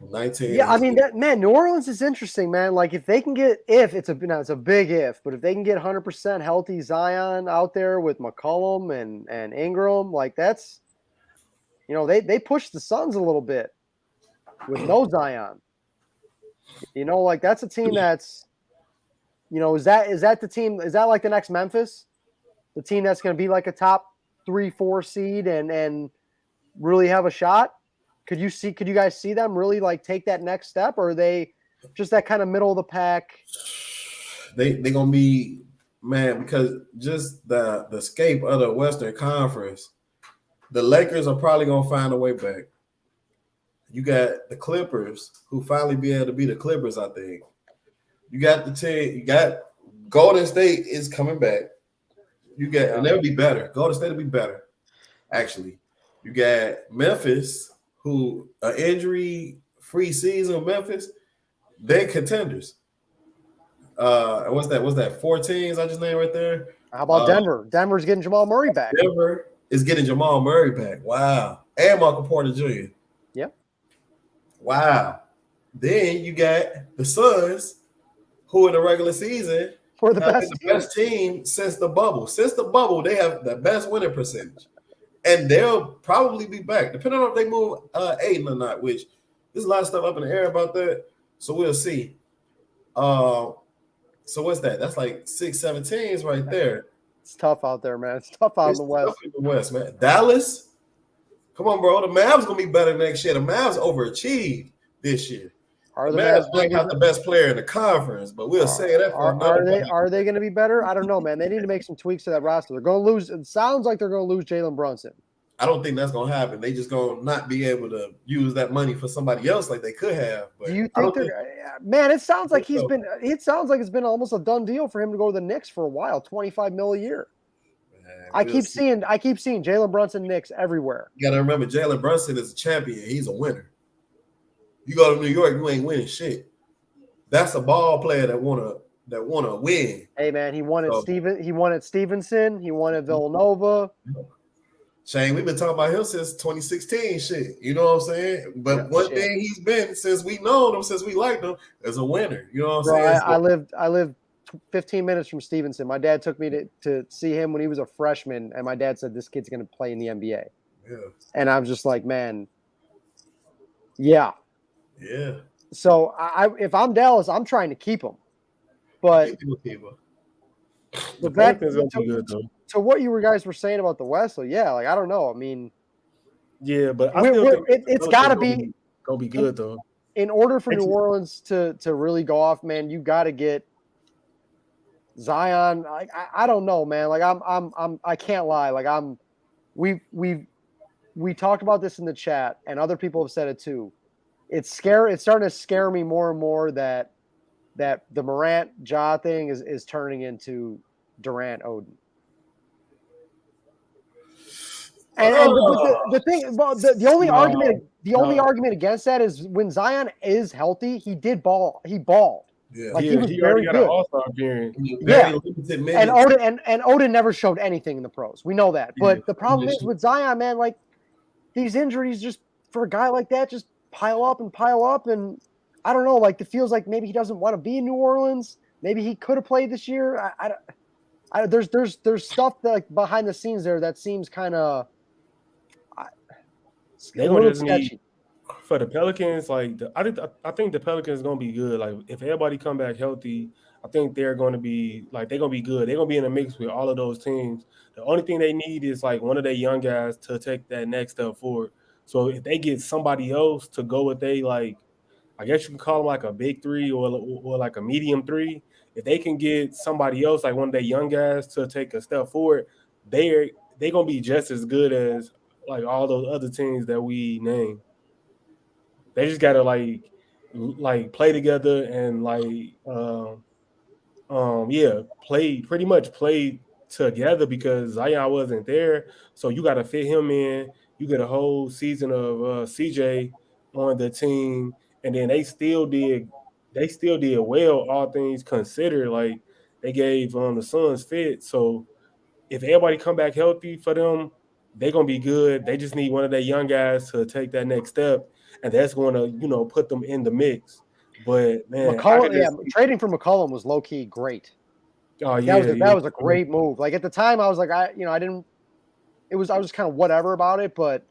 19. Yeah, I mean New Orleans is interesting, man. Like if they can get it's a big if, but if they can get 100% healthy Zion out there with McCollum and Ingram, like that's they pushed the Suns a little bit with no Zion. Like that's a team that's is that the team, is that like the next Memphis? The team that's going to be like a top 3-4 seed and really have a shot? Could you guys see them really like take that next step, or are they just that kind of middle of the pack? They're gonna be, man, because just the escape of the Western Conference, the Lakers are probably gonna find a way back. You got the Clippers who finally be able to be the Clippers, I think. You got the team, you got Golden State is coming back. And they'll be better. Golden State will be better, actually. You got Memphis, who an injury-free season. Memphis, they're contenders. What's that? 4 teams I just named right there. How about Denver? Denver's getting Jamal Murray back. Denver is getting Jamal Murray back. Wow, and Michael Porter Jr. Yep. Wow. Then you got the Suns, who in the regular season for the best team since the bubble. Since the bubble, they have the best winning percentage. And they'll probably be back, depending on if they move Aiden or not, which there's a lot of stuff up in the air about that. So we'll see. So what's that? That's like 6-7 teams right there. It's tough out there, man. It's tough out in the West. In the West, man. Dallas, come on, bro. The Mavs going to be better next year. The Mavs overachieved this year. The Mavs got the best player in the conference, but we'll say that for Are they going to be better? I don't know, man. They need to make some tweaks to that roster. They're going to lose. It sounds like they're going to lose Jalen Brunson. I don't think that's going to happen. They just going to not be able to use that money for somebody else like they could have. But do you think man, it sounds like it's been almost a done deal for him to go to the Knicks for a while, $25 million a year. Man, I keep seeing Jalen Brunson Knicks everywhere. You got to remember, Jalen Brunson is a champion. He's a winner. You go to New York, you ain't winning shit. That's a ball player that wanna win. Hey man, he won at Stevenson, he won at Villanova. Shayne, we've been talking about him since 2016 shit. You know what I'm saying? But one thing he's been since we known him, since we liked him, is a winner. You know what I'm saying? I lived 15 minutes from Stevenson. My dad took me to see him when he was a freshman, and my dad said this kid's gonna play in the NBA. Yeah. And I'm just like, man, yeah. Yeah. So if I'm Dallas, I'm trying to keep him. But back to what you guys were saying about the West, so yeah, like I don't know. I mean, yeah, but I still think it's got to be gonna be good though. In order for New Orleans to really go off, man, you got to get Zion. I don't know, man. Like I can't lie. Like we talked about this in the chat, and other people have said it too. It's starting to scare me more and more that that the Morant Ja thing is turning into Durant Odin. And the thing, well, the only argument against that is when Zion is healthy, he did ball. He balled. Yeah. Like he was he very already got good. an All-Star appearance. Yeah. And Odin never showed anything in the pros. We know that. But the problem is with Zion, man, like these injuries just for a guy like that just pile up. And I don't know, like it feels like maybe he doesn't want to be in New Orleans. Maybe he could have played this year. There's stuff that, like, behind the scenes there that seems kind of They're gonna just need for the Pelicans. Like I think the Pelicans gonna be good. Like if everybody come back healthy, I think they're gonna be good. They're gonna be in the mix with all of those teams. The only thing they need is like one of their young guys to take that next step forward. So if they get somebody else to go with I guess you can call them like a big three or like a medium three. If they can get somebody else, like one of their young guys, to take a step forward, they're gonna be just as good as like all those other teams that we name. They just gotta like play together and play together because Zion wasn't there, so you gotta fit him in. You get a whole season of CJ on the team, and then they still did well, all things considered. Like they gave the Suns fit, so if everybody come back healthy for them, they're gonna be good. They just need one of their young guys to take that next step, and that's gonna put them in the mix. But man, trading for McCollum was low key great. Oh yeah, that was a great move. Like at the time, I was like, I was kind of whatever about it, but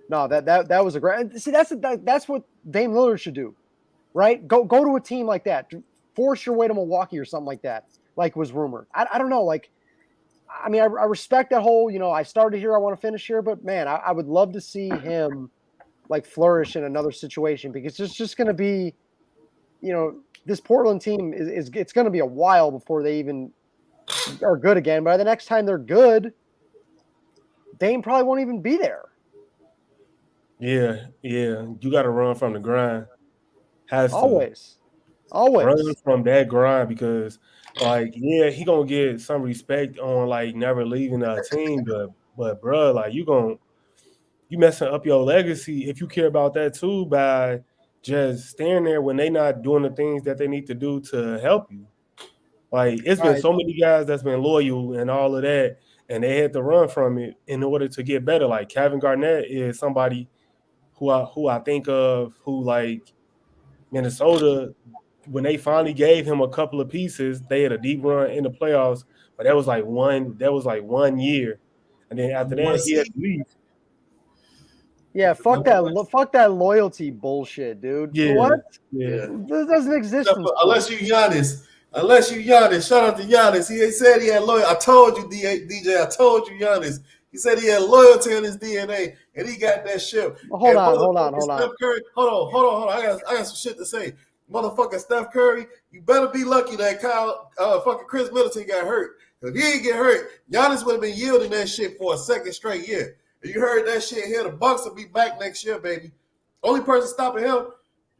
no, that was a great. See, that's what Dame Lillard should do, right? Go to a team like that, force your way to Milwaukee or something like that, like was rumored. I don't know, like. I mean, I respect that whole, I started here, I want to finish here, but man, I would love to see him like flourish in another situation because it's just going to be, this Portland team it's going to be a while before they even are good again. By the next time they're good, Dame probably won't even be there. Yeah. You got to run from the grind. Always. Run from that grind because, he gonna get some respect on never leaving a team, but bro, you messing up your legacy if you care about that too by just standing there when they not doing the things that they need to do to help you. Like it's been so many guys that's been loyal and all of that, and they had to run from it in order to get better. Like Kevin Garnett is somebody who I think of who Minnesota. When they finally gave him a couple of pieces, they had a deep run in the playoffs, but that was like 1 year. And then after that, he had to leave. Yeah, fuck that loyalty bullshit, dude. Yeah, what? Yeah. This doesn't exist. Unless you Giannis. Shout out to Giannis. He said he had loyalty. I told you, DJ. I told you, Giannis. He said he had loyalty in his DNA, and he got that shit. Hold on. Steph Curry, hold on. I got some shit to say. Motherfucking Steph Curry, you better be lucky that fucking Chris Middleton got hurt. If he didn't get hurt, Giannis would have been yielding that shit for a second straight year. If you heard that shit here, the Bucks will be back next year, baby. Only person stopping him,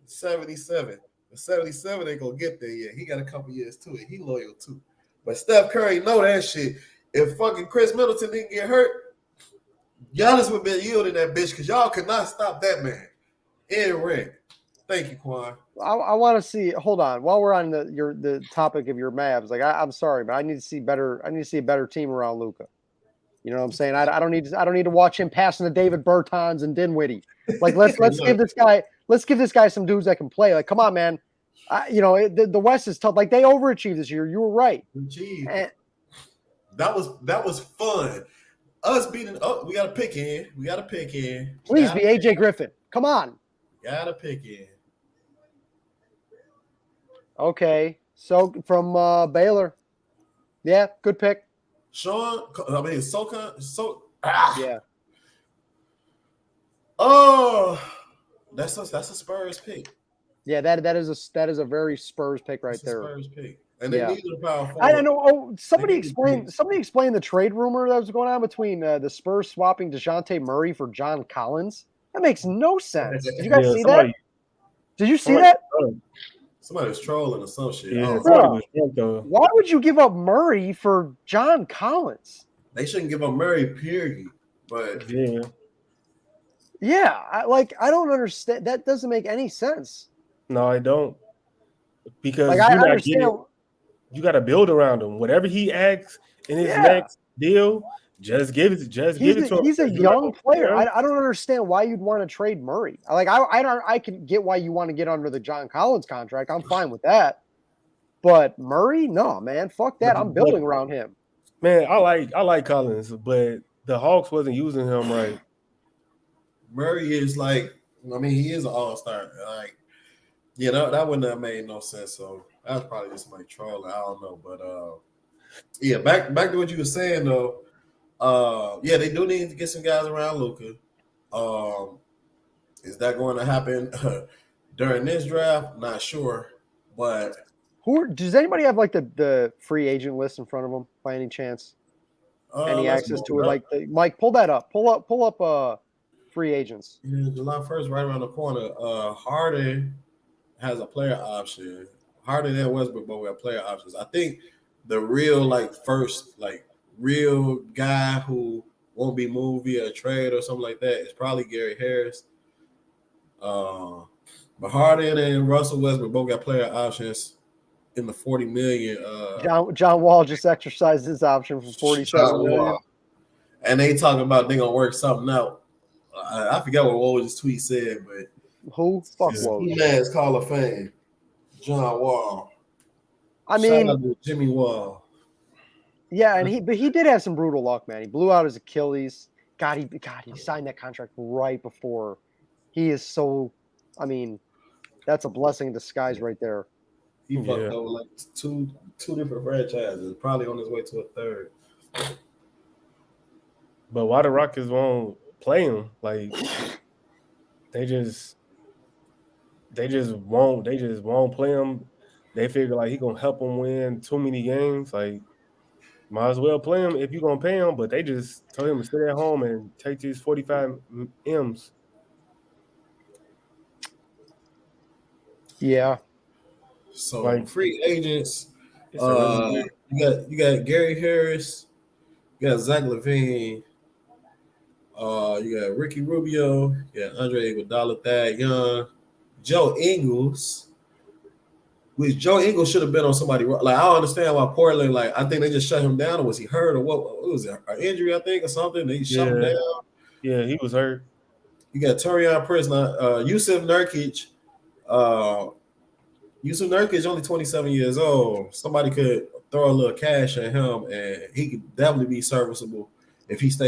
77. The 77 ain't gonna get there yet. He got a couple years to it. He loyal too. But Steph Curry know that shit. If fucking Chris Middleton didn't get hurt, Giannis would have been yielding that bitch because y'all could not stop that man. In ring. Thank you, Quan. I want to see. Hold on, while we're on the topic of your Mavs, I'm sorry, but I need to see better. I need to see a better team around Luka. You know what I'm saying? I don't need to watch him passing to David Bertans and Dinwiddie. Like let's give this guy some dudes that can play. Like come on, man. The West is tough. Like they overachieved this year. You were right. That was fun. Us beating. Oh, we got to pick in. Please be AJ Griffin. Come on. Got to pick in. Okay, so from Baylor, yeah, good pick. Sean, yeah. Oh, that's a Spurs pick. Yeah, that is a very Spurs pick right there. Spurs pick, and they need a power forward. I don't know. Oh, somebody explain the trade rumor that was going on between the Spurs swapping DeJounte Murray for John Collins. That makes no sense. Did you guys see that? Did you see that? Somebody was trolling or some shit. I Yeah, don't know. somebody was drunk though. Why would you give up Murray for John Collins? They shouldn't give up Murray, period. But Yeah. Yeah, I don't understand. That doesn't make any sense. No, I don't. Because Like you're I not understand. getting. You got to build around him. Whatever he asks in his Yeah. next deal, just give it. Just give it to him. He's a You're not young gonna player. pay him. I don't understand why you'd want to trade Murray. I can get why you want to get under the John Collins contract. I'm fine with that. But Murray, no, man, fuck that. I'm building around him. Man, I like Collins, but the Hawks wasn't using him right. Murray is like, I mean, he is an all-star. Like, yeah, that wouldn't have made no sense. So that's probably just my trolling. I don't know. But yeah, back to what you were saying though. Yeah, they do need to get some guys around Luka. Is that going to happen during this draft? Not sure. But Does anybody have like the free agent list in front of them by any chance? Any access to it? Like Mike, pull that up. Pull up free agents. Yeah, July 1st, right around the corner. Harden has a player option. Harden and Westbrook both have player options. I think the real first real guy who won't be moved via a trade or something like that is probably Gary Harris. But Harden and Russell Westbrook both got player options in the $40 million. John Wall just exercised his option for $47 million. And they talking about they gonna work something out. I forgot what Woj's tweet said, but who? Fuck Woj. Man's Hall of Fame. John Wall. I mean, shout out to Jimmy Wall. Yeah, and he did have some brutal luck, man. He blew out his Achilles. God, he signed that contract right before. He is so. I mean, that's a blessing in disguise right there. He fucked over like two different franchises. Probably on his way to a third. But why the Rockets won't play him? Like they just won't play him. They figure like he gonna help them win too many games. Like might as well play him if you're gonna pay him. But they just told him to stay at home and take these 45 M's. Yeah. So like free agents, you got Gary Harris, you got Zach LaVine, you got Ricky Rubio, you got Andre Iguodala, Thad Young, Joe Ingles, which Joe Ingles should have been on somebody. Like I don't understand why Portland. Like I think they just shut him down. Or was he hurt or what was it? An injury, I think, or something? They shut him down. Yeah, he was hurt. You got Taurean Prince, Yusuf Nurkic. Yusuf Nurkic only 27 years old. Somebody could throw a little cash at him, and he could definitely be serviceable if he's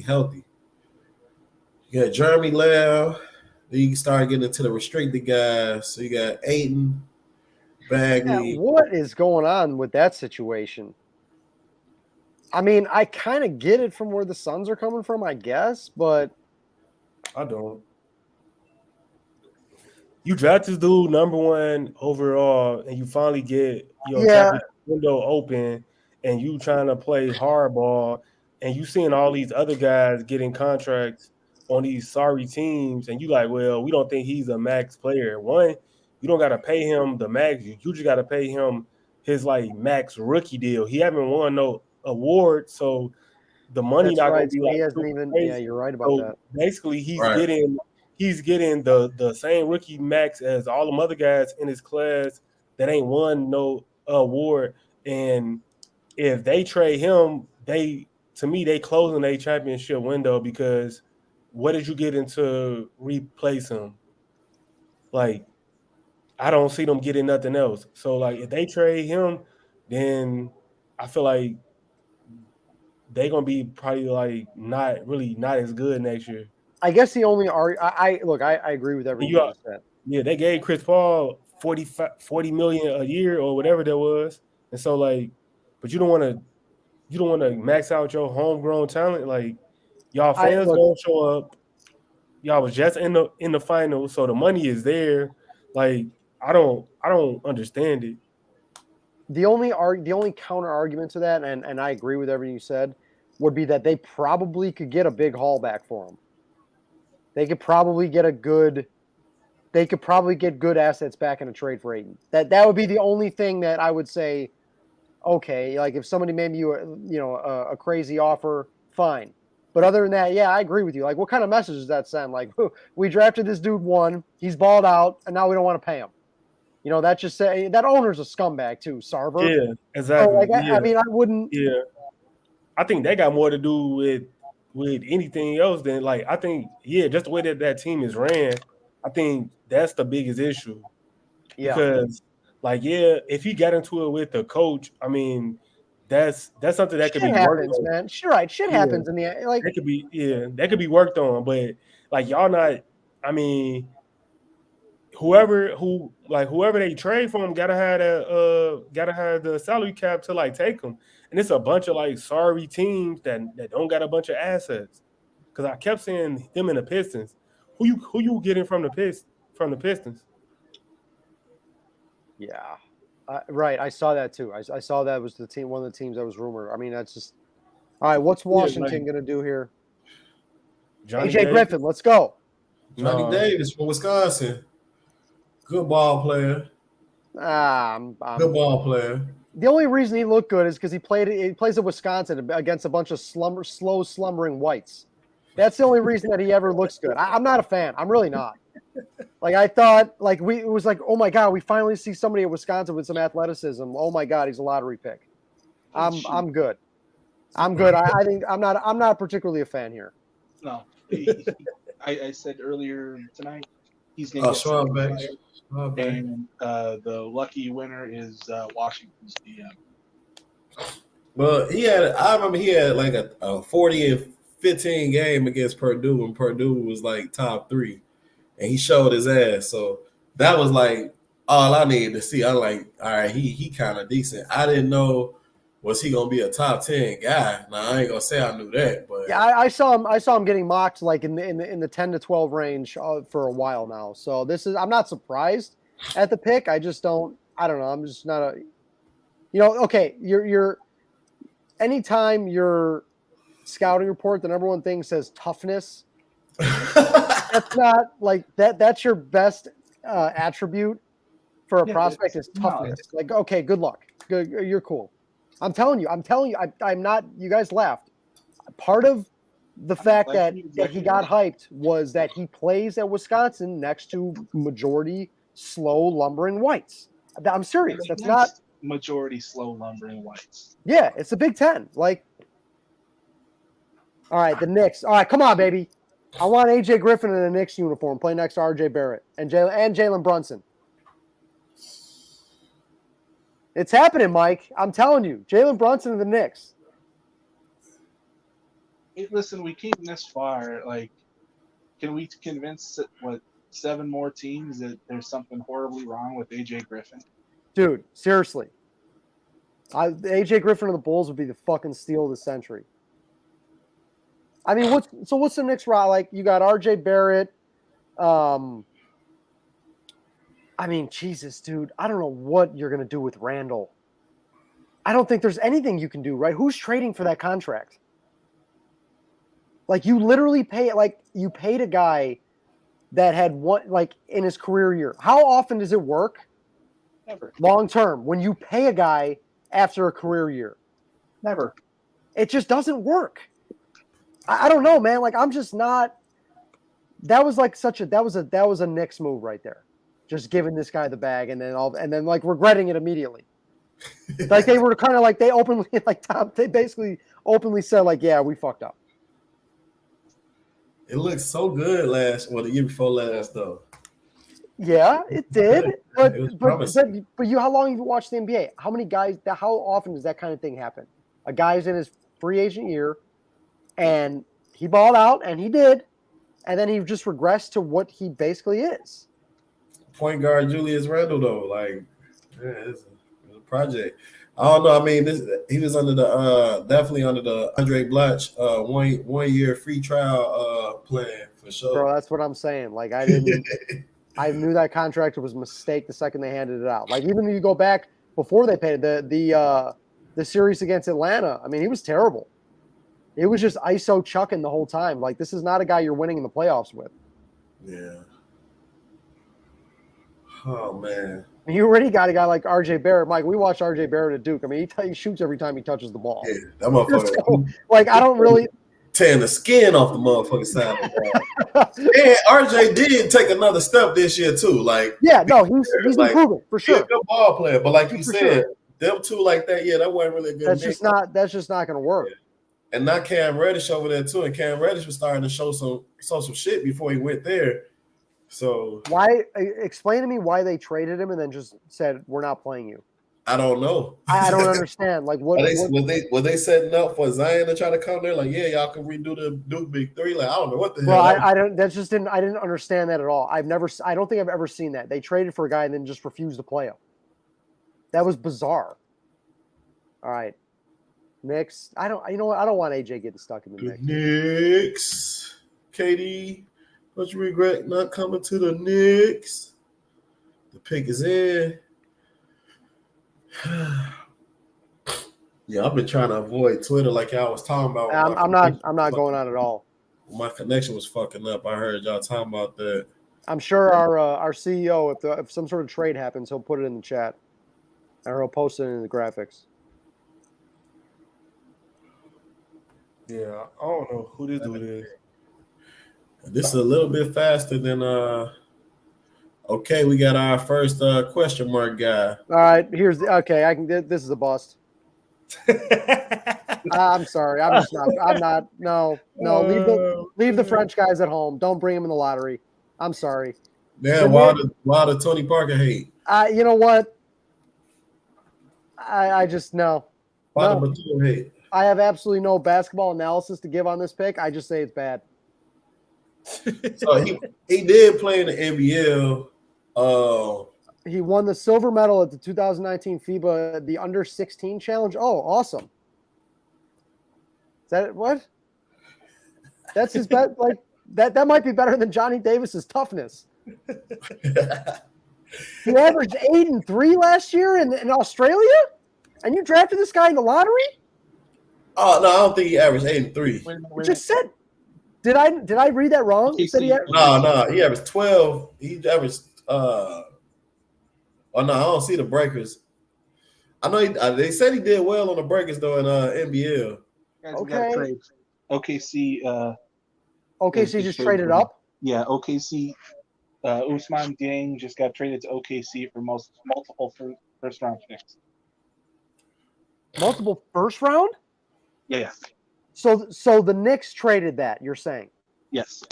healthy. You got Jeremy Lamb. Then you can start getting into the restricted guys. So you got Ayton, Bagley. Yeah, what is going on with that situation? I mean, I kind of get it from where the Suns are coming from, I guess, but I don't. You draft this dude number 1 overall, and you finally get your championship window open, and you trying to play hardball, and you seeing all these other guys getting contracts on these sorry teams, and you like, well, we don't think he's a max player. One, you don't got to pay him the max. You just got to pay him his max rookie deal. He haven't won no award, so the money not going to be he hasn't even. Yeah, you're right about that. Basically, he's getting the same rookie max as all them other guys in his class that ain't won no award. And if they trade him, they closing their championship window, because what did you get into replace him? Like, I don't see them getting nothing else. So if they trade him, then I feel like they're gonna be probably not as good next year. I guess the only I agree with everything you said. Yeah, they gave Chris Paul $40 million a year or whatever that was, and so but you don't want to max out your homegrown talent. Like y'all fans don't show up. Y'all was just in the finals, so the money is there. Like I don't understand it. The only counter argument to that, and I agree with everything you said, would be that they probably could get a big haul back for him. They could probably get a good they could probably get good assets back in a trade for Ayton. That would be the only thing that I would say, okay, like if somebody made you a crazy offer, fine. But other than that, yeah, I agree with you. Like, what kind of message does that send? Like, we drafted this dude one, he's balled out, and now we don't want to pay him. That just say that owner's a scumbag too, Sarver. Yeah, exactly. So, like, I mean, I wouldn't. Yeah, I think that got more to do with anything else than like I think just the way that team is ran, I think that's the biggest issue. Yeah. Because if he got into it with the coach, I mean, that's something that could be worked on. Man. Sure, right. Shit happens in the like. That could be worked on, but like y'all not. I mean, whoever they trade for him gotta have the salary cap to like take them, and it's a bunch of like sorry teams that don't got a bunch of assets. Because I kept saying them in the Pistons. Who you getting from the Pistons? Yeah. Right, I saw that too. I saw that was one of the teams that was rumored. I mean, that's just all right. What's Washington going to do here? AJ Griffin, let's go. Johnny Davis from Wisconsin, good ball player. Good ball player. The only reason he looked good is because he plays at Wisconsin against a bunch of slow slumbering whites. That's the only reason that he ever looks good. I'm not a fan. I'm really not. Like, I thought, like, it was like, oh my God, we finally see somebody at Wisconsin with some athleticism. Oh my God, he's a lottery pick. I'm good. I'm good. I think I'm not particularly a fan here. No, I said earlier tonight he's going to get Schwab back. And the lucky winner is Washington's DM. Well, I remember he had like a 40-15 game against Purdue when Purdue was like top 3. And he showed his ass. So that was like all I needed to see. I'm like, all right, he kind of decent. I didn't know, was he gonna be a top 10 guy? Now I ain't gonna say I knew that, but yeah, I saw him getting mocked like in the 10 to 12 range for a while now. So I'm not surprised at the pick. I just don't know. I'm just not okay. You're anytime your scouting report, the number one thing says toughness. That's not like that. That's your best attribute for a prospect is toughness. Like, okay, good luck. Good, you're cool. I'm telling you. I'm not. You guys laughed. Part of the fact that he got hyped was that he plays at Wisconsin next to majority slow lumbering whites. I'm serious. That's not majority slow lumbering whites. Yeah, it's the Big Ten. Like, all right, the Knicks. All right, come on, baby. I want AJ Griffin in a Knicks uniform, play next to RJ Barrett and Jalen Brunson. It's happening, Mike. I'm telling you, Jalen Brunson and the Knicks. Listen, we came this far. Like, can we convince 7 more teams that there's something horribly wrong with AJ Griffin? Dude, seriously. AJ Griffin of the Bulls would be the fucking steal of the century. I mean, what's the Knicks route? Like, you got RJ Barrett. I mean, Jesus, dude. I don't know what you're going to do with Randall. I don't think there's anything you can do, right? Who's trading for that contract? Like, you literally you paid a guy that had one, like, in his career year. How often does it work? Never. Long term, when you pay a guy after a career year. Never. It just doesn't work. I don't know, man. Like, I'm just not. That was like that was a Knicks move right there. Just giving this guy the bag and then like regretting it immediately. Like, they were kind of like they basically openly said like, yeah, we fucked up. It looked so good the year before last though. Yeah, it did. But how long have you watched the NBA? How many guys? How often does that kind of thing happen? A guy's in his free agent year. And he balled out, and he did. And then he just regressed to what he basically is. Point guard Julius Randle, though. Like, yeah, it's a project. I don't know. I mean, he was definitely under the Andre Blatch 1 year free trial plan for sure. Bro, that's what I'm saying. Like, I knew that contract was a mistake the second they handed it out. Like, even if you go back before they paid the series against Atlanta, I mean, he was terrible. It was just ISO chucking the whole time. Like, this is not a guy you're winning in the playoffs with. Yeah. Oh man. You already got a guy like R.J. Barrett. Mike, we watched R.J. Barrett at Duke. I mean, he shoots every time he touches the ball. Yeah, that motherfucker. So, like, I don't really tearing the skin off the motherfucking side of the ball. And RJ did take another step this year too. Like, yeah, no, he's like, improving for sure. He's a good ball player, but like you For said, sure. them two like that, yeah, that wasn't really a good. That's just not going to work. Yeah. And not Cam Reddish over there too. And Cam Reddish was starting to show some shit before he went there. So why? Explain to me why they traded him and then just said we're not playing you. I don't know. I don't understand. Like, what were they setting up for Zion to try to come there? Like, yeah, y'all can redo the Duke Big Three. Like, I don't know what the hell. Well, I don't. That's just didn't. I didn't understand that at all. I don't think I've ever seen that. They traded for a guy and then just refused to play him. That was bizarre. All right, Knicks. I don't. You know what? I don't want AJ getting stuck in the Knicks. Knicks. KD, don't you regret not coming to the Knicks? The pick is in. Yeah, I've been trying to avoid Twitter like y'all was talking about. I'm not going on at all. My connection was fucking up. I heard y'all talking about that. I'm sure our CEO, if some sort of trade happens, he'll put it in the chat, or he'll post it in the graphics. Yeah, I don't know who this dude is. This is a little bit faster than Okay, we got our first question mark guy. All right, this is a bust. I'm sorry. I'm not. No. Leave the French guys at home. Don't bring them in the lottery. I'm sorry. Man, why the Tony Parker hate? You know what? I just no. Why the Batum hate? I have absolutely no basketball analysis to give on this pick. I just say it's bad. So he did play in the NBL. He won the silver medal at the 2019 FIBA the Under 16 Challenge. Oh, awesome! Is that what? That's his bet. Like that might be better than Johnny Davis's toughness. He averaged 8 and 3 last year in Australia, and you drafted this guy in the lottery. Oh no, I don't think he averaged 8 and 3. You just said. Did I read that wrong? You said he he averaged 12. He averaged Oh no, I don't see the breakers. I know they said he did well on the breakers though in NBL. Okay. OKC. OKC just traded up. Yeah, OKC. Ousmane Dieng just got traded to OKC for multiple first round picks. Multiple first round? Yeah. So the Knicks traded that. You're saying? Yes.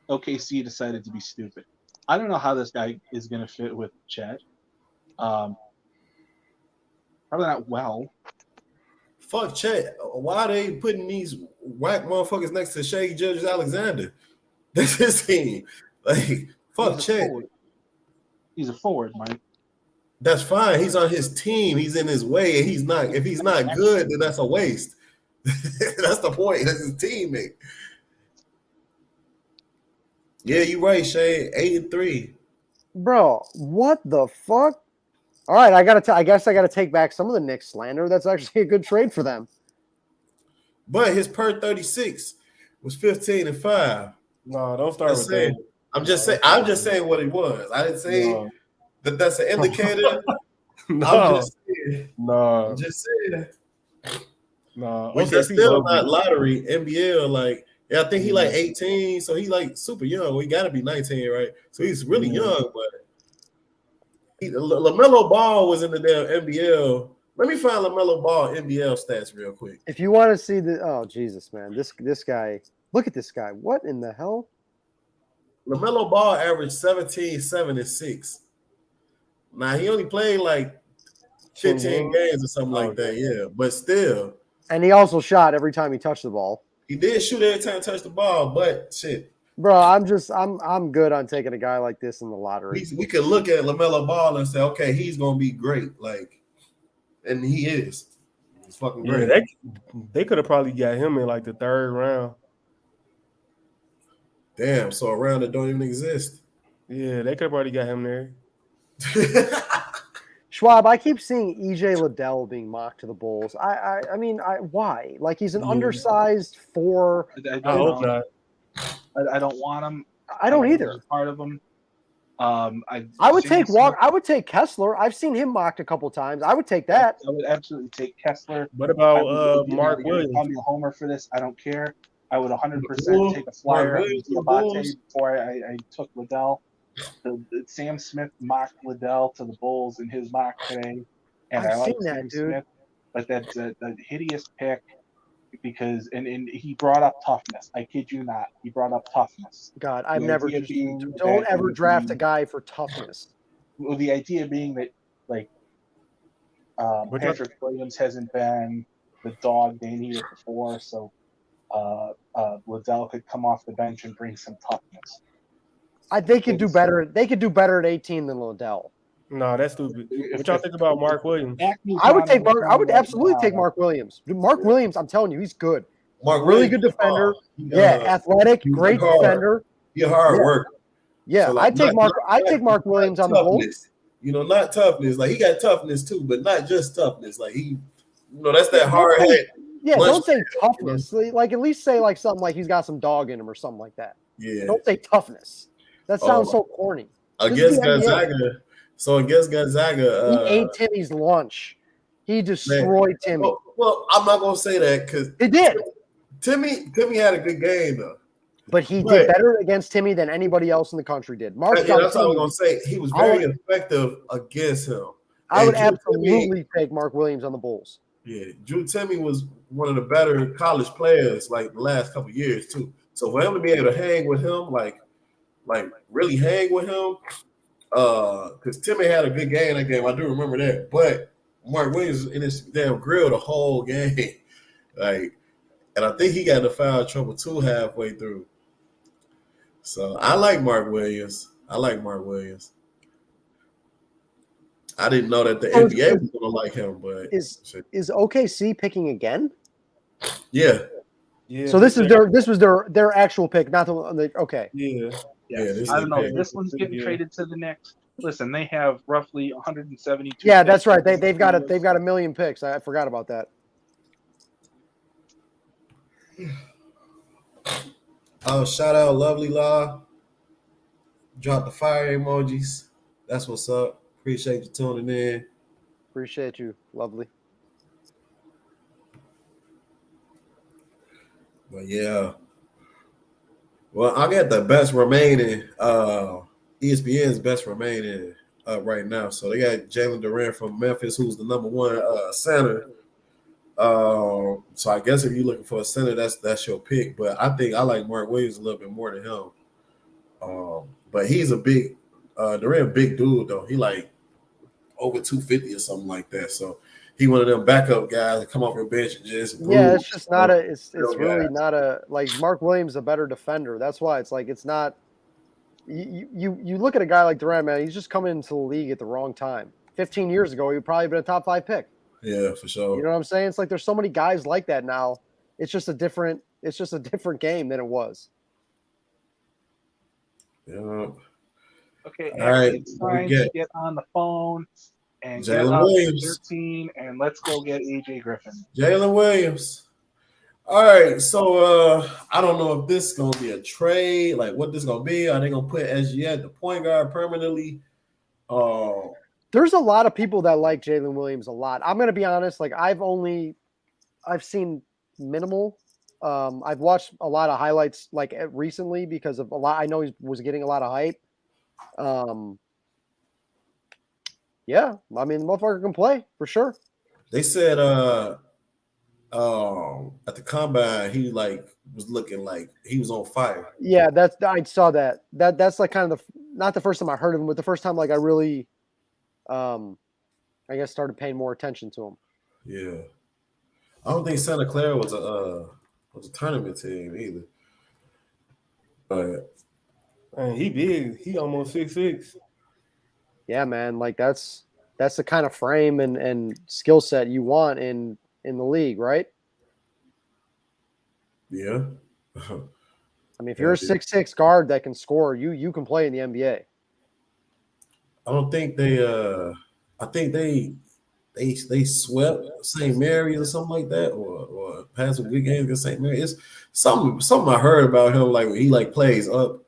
OKC decided to be stupid. I don't know how this guy is going to fit with Chet. Probably not well. Fuck Chet. Why are they putting these whack motherfuckers next to Shea Gilgeous-Alexander? That's his team. Like, fuck Chet. He's a forward, Mike. That's fine. He's on his team. He's in his way, and he's not. If he's not good, then that's a waste. That's the point. That's his teammate. Yeah, you're right, Shane. 8 and 3. Bro, what the fuck? All right, I guess I gotta take back some of the Knicks slander. That's actually a good trade for them. But his per 36 was 15 and 5. No, don't start with that. I'm just saying what it was. I didn't say that's an indicator. No. I'm just saying. No. Which is still not lottery, NBL, like. Yeah, I think he like 18, so he like super young. We got to be 19, right? So he's really young, but LaMelo Ball was in the damn NBL. Let me find LaMelo Ball NBL stats real quick. If you want to see Jesus, man, this guy. Look at this guy. What in the hell? LaMelo Ball averaged 17, 7, and 6. Now he only played like 15 games or something like that, yeah. But still. And he also shot every time he touched the ball. He did shoot every time he touched the ball, but shit. Bro, I'm good on taking a guy like this in the lottery. We could look at LaMelo Ball and say, okay, he's gonna be great, like, and he is. He's fucking great. Yeah, they could have probably got him in like the 3rd round. Damn, so a round that don't even exist. Yeah, they could have already got him there. Schwab, I keep seeing EJ Liddell being mocked to the Bulls. I mean, why? Like, he's an undersized 4. I hope not. I don't want him. I don't either. Part of him. I would take Walker. I would take Kessler. I've seen him mocked a couple times. I would take that. I would absolutely take Kessler. What about Mark Williams? Call me a homer for this. I don't care. I would 100% take a flyer on Diabate before I took Liddell. Sam Smith mocked Liddell to the Bulls in his mock today, and I like Sam Smith, but that's a hideous pick because and he brought up toughness. I kid you not, he brought up toughness. God, I've never don't ever draft a guy for toughness. Well, the idea being that like Patrick Williams hasn't been the dog they needed before, so Liddell could come off the bench and bring some toughness. They could do better. They could do better at 18 than Liddell. No, that's stupid. What y'all think about Mark Williams? I would absolutely take Mark Williams. Mark Williams, I'm telling you, he's good. Really good defender. Athletic, great defender. He's hard work. Yeah, so I'd take Mark Williams on the Bulls. Not toughness. Like he got toughness too, but not just toughness. Like he, that's that hard head. Yeah, don't say toughness. Like at least say like something like he's got some dog in him or something like that. Yeah. Don't say toughness. That sounds so corny. Against Gonzaga. So against Gonzaga, he ate Timmy's lunch. He destroyed Timmy. Well, I'm not gonna say that because he did. Timmy had a good game though. But he did better against Timmy than anybody else in the country did. That's what I was gonna say. He was very effective against him. I would absolutely take Mark Williams on the Bulls. Yeah, Drew Timmy was one of the better college players like the last couple of years too. So for him to be able to hang with him, like really hang with him, because Timmy had a good game that game. I do remember that. But Mark Williams in his damn grill the whole game, and I think he got into foul trouble too halfway through. So I like Mark Williams. I didn't know that the NBA was gonna like him, but is OKC picking again? Yeah. So this was their actual pick, not the okay. Yeah. I don't know. This one's getting traded to the Knicks. Listen, they have roughly 172. Yeah, that's right. They've got a million picks. I forgot about that. Shout out Lovely Law. Drop the fire emojis. That's what's up. Appreciate you tuning in. Appreciate you, Lovely. But yeah. Well, I got the best remaining, ESPN's best remaining right now. So they got Jalen Durant from Memphis, who's the number one center. So I guess if you're looking for a center, that's your pick. But I think I like Mark Williams a little bit more than him. But he's a big Durant, big dude though. He like over 250 or something like that. So he one of them backup guys that come off your bench and just it's just not it's really not a like Mark Williams is a better defender. That's why it's like it's not you look at a guy like Durant, man, he's just coming into the league at the wrong time. 15 years ago, he would probably been a top 5 pick. Yeah, for sure. You know what I'm saying? It's like there's so many guys like that now. It's just a different game than it was. Yeah. Okay, all right. It's time to get on the phone and Jalen Williams 13, and let's go get AJ Griffin. Jalen Williams. All right, so I don't know if this is gonna be a trade, like what this is gonna be. Are they gonna put SG at the point guard permanently? There's a lot of people that like Jalen Williams a lot. I'm gonna be honest, like I've seen minimal. I've watched a lot of highlights like recently because of a lot. I know he was getting a lot of hype. Yeah, I mean the motherfucker can play for sure. They said at the combine he like was looking like he was on fire. Yeah, I saw that. That's like kind of not the first time I heard of him, but the first time like I really I guess started paying more attention to him. Yeah. I don't think Santa Clara was a tournament team either. But man, he big. He almost 6'6". Yeah, man. Like that's the kind of frame and skill set you want in the league, right? Yeah. I mean, if you're a 6'6" guard that can score, you can play in the NBA. I don't think I think they swept St. Mary's or something like that, or had some good games against St. Mary's. It's something I heard about him, like when he like plays up.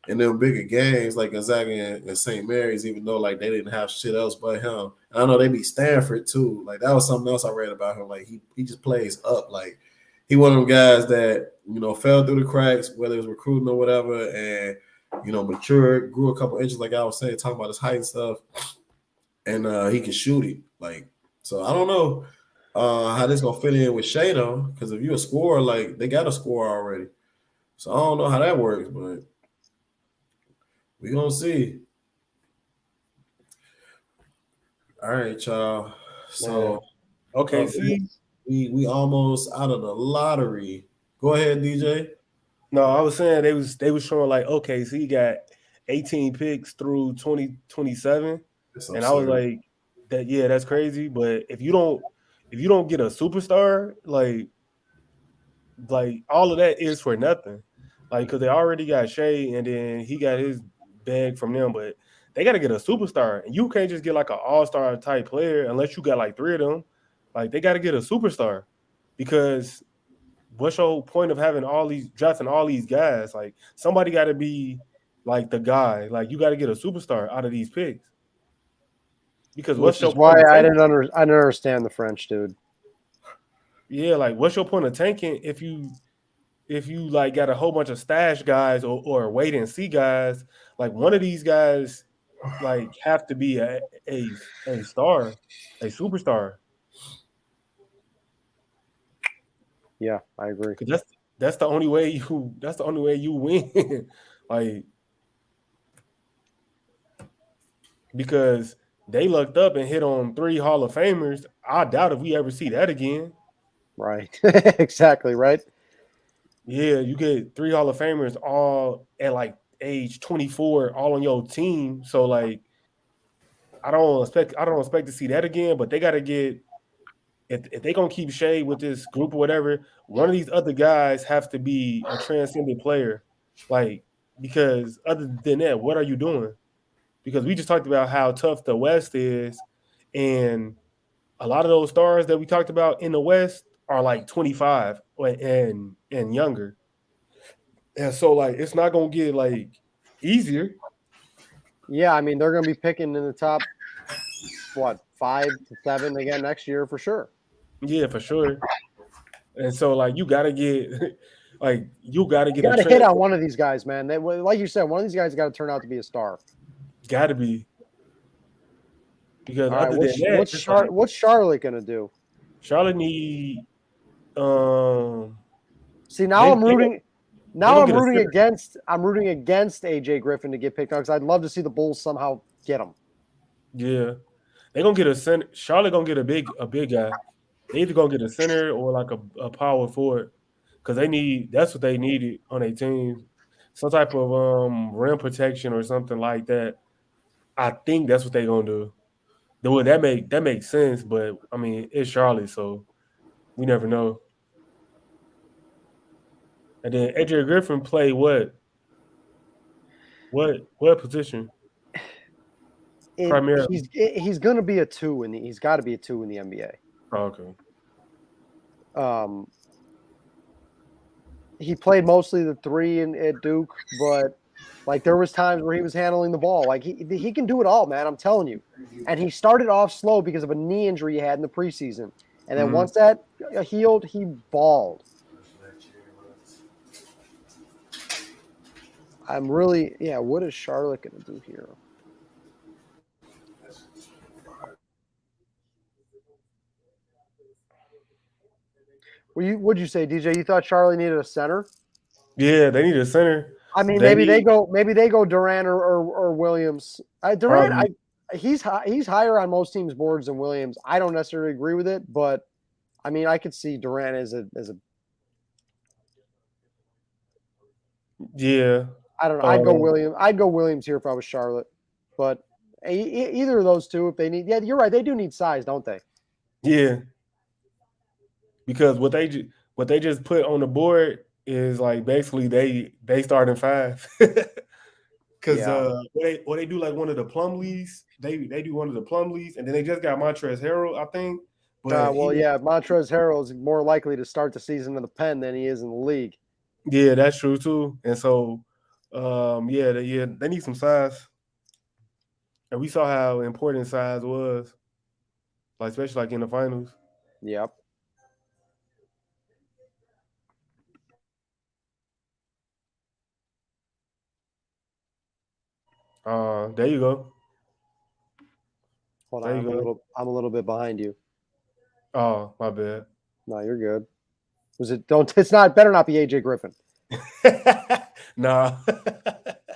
in them bigger games like Gonzaga and St. Mary's, even though like they didn't have shit else but him. And I know they beat Stanford too. Like that was something else I read about him. Like he just plays up. Like he one of them guys that, you know, fell through the cracks, whether it was recruiting or whatever, and you know, matured, grew a couple inches, like I was saying, talking about his height and stuff. And he can shoot it. Like, so I don't know how this gonna fit in with Shayne, because if you're a scorer, like they got a score already. So I don't know how that works, but we gonna see. All right, y'all. So okay, see. We almost out of the lottery. Go ahead, DJ. No, I was saying they was showing like, okay, so he got 18 picks through 2027. And I was like, that's crazy. But if you don't get a superstar, like all of that is for nothing. Like, because they already got Shay, and then he got his bag from them, but they got to get a superstar, and you can't just get like an all-star type player unless you got like 3 of them. Like, they got to get a superstar, because what's your point of having drafting all these guys? Like, somebody got to be like the guy. Like, you got to get a superstar out of these picks. Because which is why I didn't understand the French dude. Yeah, like what's your point of tanking if you like got a whole bunch of stash guys or wait and see guys? Like one of these guys like have to be a star, a superstar. Yeah, I agree. Because that's the only way you win. Like, because they lucked up and hit on 3 Hall of Famers. I doubt if we ever see that again. Right. Exactly, right? Yeah, you get 3 Hall of Famers all at like age 24, all on your team. So like, I don't expect to see that again. But they got to get, if they gonna keep Shay with this group or whatever, one of these other guys have to be a transcendent player. Like, because other than that, what are you doing? Because we just talked about how tough the West is, and a lot of those stars that we talked about in the West are like 25 and younger. And so like it's not gonna get like easier. Yeah, I mean they're gonna be picking in the top 5 to 7 again next year for sure. Yeah, for sure. And so like you gotta get hit on one of these guys, man. They, like you said, one of these guys got to turn out to be a star. Gotta be. Because all right, what's Charlotte gonna do? Charlotte need see now I'm rooting against AJ Griffin to get picked up because I'd love to see the Bulls somehow get him. Yeah. They're gonna get a center. Charlotte gonna get a big guy. They either gonna get a center or like a power forward. Because that's what they needed on a team. Some type of rim protection or something like that. I think that's what they're gonna do. Well, that makes sense, but I mean it's Charlotte, so we never know. And then AJ Griffin play what? What position? Primarily, he's going to be a 2 he's got to be a 2 in the NBA. Oh, okay. He played mostly the 3 at Duke, but like there was times where he was handling the ball. Like he can do it all, man. I'm telling you. And he started off slow because of a knee injury he had in the preseason, and then once that healed, he balled. What is Charlotte going to do here? What'd you say, DJ? You thought Charlotte needed a center? Yeah, they need a center. I mean, maybe they go Durant or Williams. Durant, he's higher on most teams' boards than Williams. I don't necessarily agree with it, but I mean, I could see Durant as a. Yeah. I don't know. I'd go Williams here if I was Charlotte, but either of those two, if they need. Yeah, you're right. They do need size, don't they? Yeah. Because what they just put on the board is like basically they start in 5. Because they do like one of the Plumlees. They do one of the Plumlees, and then they just got Montrezl Harrell, I think. But Montrezl Harrell is more likely to start the season in the pen than he is in the league. Yeah, that's true too. And so They need some size, and we saw how important size was, like especially like in the finals. Yep. There you go. Hold There on, you go. I'm a little bit behind you. Oh, my bad. No, you're good. Was it? Don't. It's not. Better not be AJ Griffin. Nah.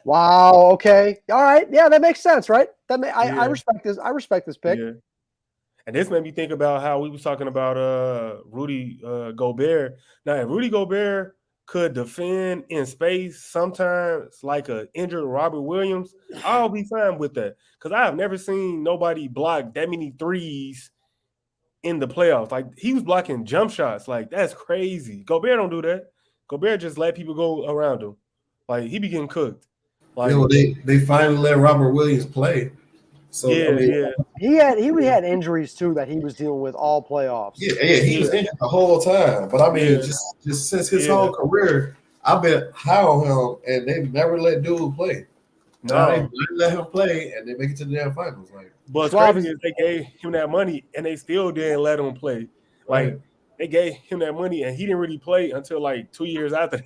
Wow. Okay. All right. Yeah, that makes sense, right? I Yeah. respect this. I respect this pick. Yeah. And this made me think about how we was talking about Rudy Gobert. Now, if Rudy Gobert could defend in space sometimes like a injured Robert Williams, I'll be fine with that. Because I have never seen nobody block that many threes in the playoffs. Like, he was blocking jump shots. Like, that's crazy. Gobert don't do that. Gobert just let people go around him. Like, he be getting cooked. Like, they finally let Robert Williams play. So yeah, I mean, yeah. He had injuries too that he was dealing with all playoffs. he was injured the whole time. But I mean, Yeah. just since his whole career, I've been high on him, and they've never let dude play. Now they let him play, and they make it to the damn finals. Like, but what's crazy is they gave him that money, and they still didn't let him play. Like, they gave him that money, and he didn't really play until like 2 years after.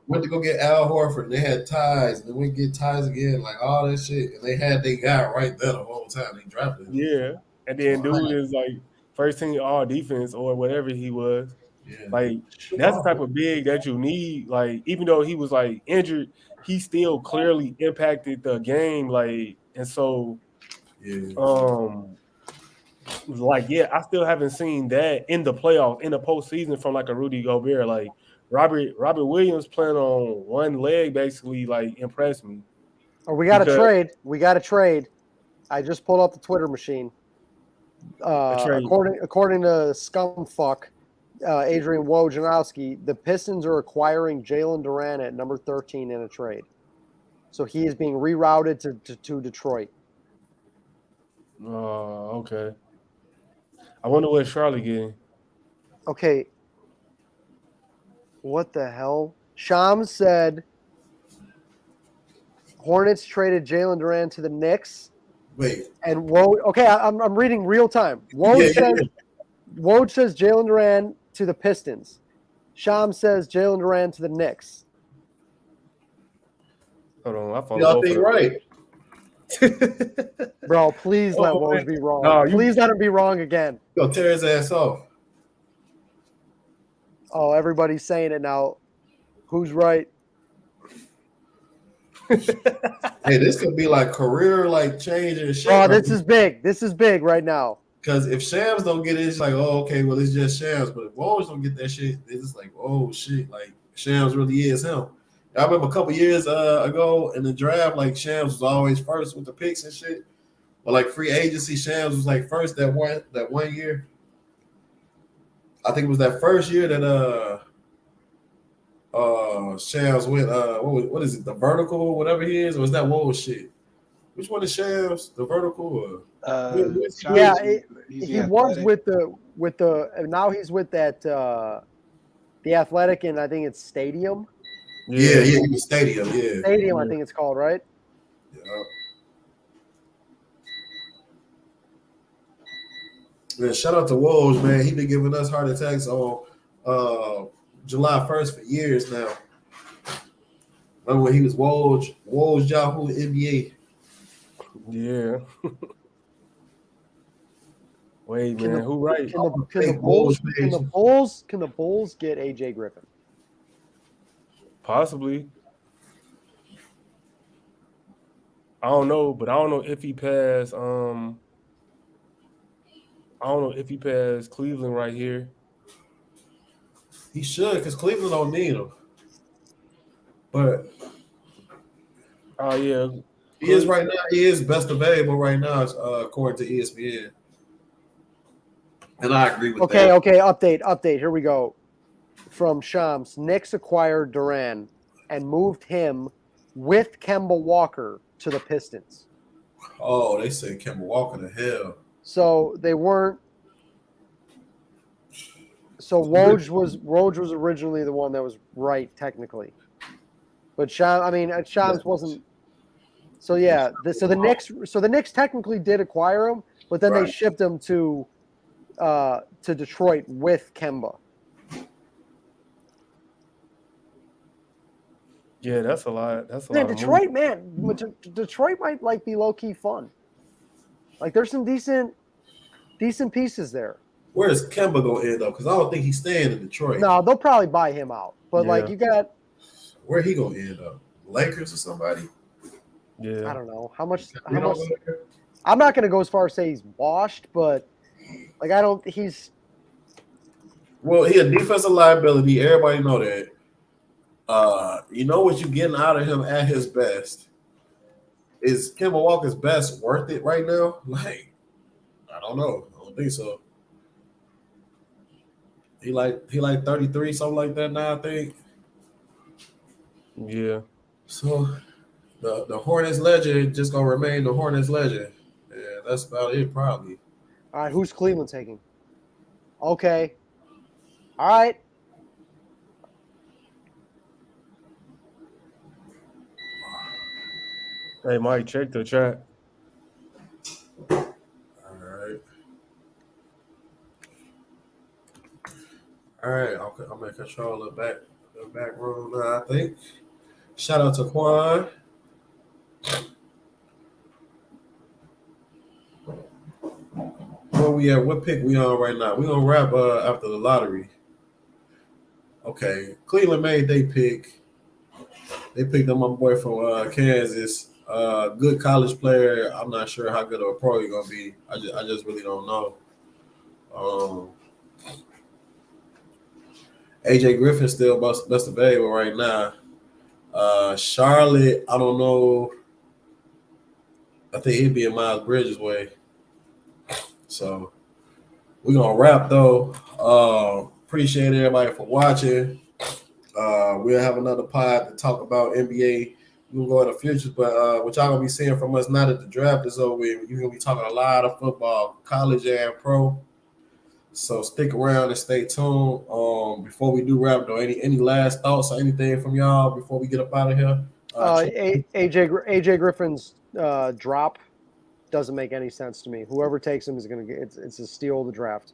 Went to go get Al Horford, and they had ties, and then we get ties again, like all that shit, and they had their guy right there the whole time. They drafted him. Yeah, and then dude is like first team all defense or whatever he was. Yeah. Like, that's the type of big that you need. Like, even though he was like injured, he still clearly impacted the game. Like, and so, I still haven't seen that in the playoffs, in the postseason from like a Rudy Gobert. Like, Robert Williams playing on one leg basically like impressed me. Oh, we got to trade. We got to trade. I just pulled up the Twitter machine. According to Scumfuck, Adrian Wojnarowski, the Pistons are acquiring Jalen Duran at number 13 in a trade. So he is being rerouted to Detroit. Okay. I wonder what Charlotte getting. Okay. What the hell? Shams said Hornets traded Jalen Duran to the Knicks. Wait. And Woj, okay, I'm reading real time. Woj says Jalen Duran to the Pistons. Shams says Jalen Duran to the Knicks. Hold on, I follow. Y'all think right. Bro, please let Woj be wrong. Please let him be wrong again. Go tear his ass off. Oh, everybody's saying it now. Who's right? Hey, this could be like career like changing shit. Oh, this is big. This is big right now. Because if Shams don't get it, it's like, oh, okay, well, it's just Shams. But if Woj don't get that shit, it's just like, oh shit, like Shams really is him. I remember a couple years ago in the draft, like Shams was always first with the picks and shit. But like free agency, Shams was like first that one year. I think it was that first year that Shams went what is it, the vertical or whatever he is, or is that Woj shit? Which one is Shams? The vertical or he was with the now he's with that the Athletic, and I think it's Stadium. Yeah, Stadium, yeah. Stadium, I think it's called, right? Yeah. Man, shout out to Woj, man. He been giving us heart attacks on July 1st for years now. Remember when he was Woj Yahoo NBA? Yeah. Wait, man, who right? Can the Bulls get AJ Griffin? Possibly. I don't know, but I don't know if he passed. I don't know if he passed Cleveland right here. He should, because Cleveland don't need him. But yeah, he is right now. He is best available right now, according to ESPN. And I agree with that. Okay. Update. Here we go. From Shams, Knicks acquired Duran and moved him with Kemba Walker to the Pistons. Oh, they said Kemba Walker to hell. So they weren't. So Woj was originally the one that was right technically. But Shams wasn't. So yeah, the Knicks technically did acquire him, but then they shipped him to Detroit with Kemba. Yeah, that's a lot. That's a Man, lot. Detroit, man, Detroit might like be low key fun. Like there's some decent pieces there. Where's Kemba gonna end up? Because I don't think he's staying in Detroit. No, they'll probably buy him out. But like you got, where he gonna end up? Lakers or somebody? Yeah, I don't know how much. I'm not gonna go as far as say he's washed, but like I don't. He's well, he a defensive liability. Everybody know that. You know what you're getting out of him at his best. Is Kemba Walker's best worth it right now? Like, I don't know. I don't think so. He like 33, something like that now, I think. Yeah. So the Hornets legend just gonna remain the Hornets legend. Yeah, that's about it, probably. all right. Who's Cleveland taking? Okay. All right. Hey, Mike, check the chat. All right. Okay, I'm in control of the back room now, I think. Shout out to Quan. Where we at? What pick we on right now? We gonna wrap after the lottery. Okay, Cleveland made they pick. They picked up my boy from Kansas. Good college player. I'm not sure how good of a pro he's gonna be. I just really don't know. AJ Griffin still best available right now. Charlotte, I don't know. I think he'd be in Miles Bridges' way. So we're gonna wrap though. Appreciate everybody for watching. We'll have another pod to talk about NBA. We'll go in the future, but what y'all gonna be seeing from us now that the draft is over, you're gonna be talking a lot of football, college and pro. So stick around and stay tuned. Before we do wrap though, any last thoughts or anything from y'all before we get up out of here? AJ Griffin's drop doesn't make any sense to me. Whoever takes him is gonna get it's a steal of the draft.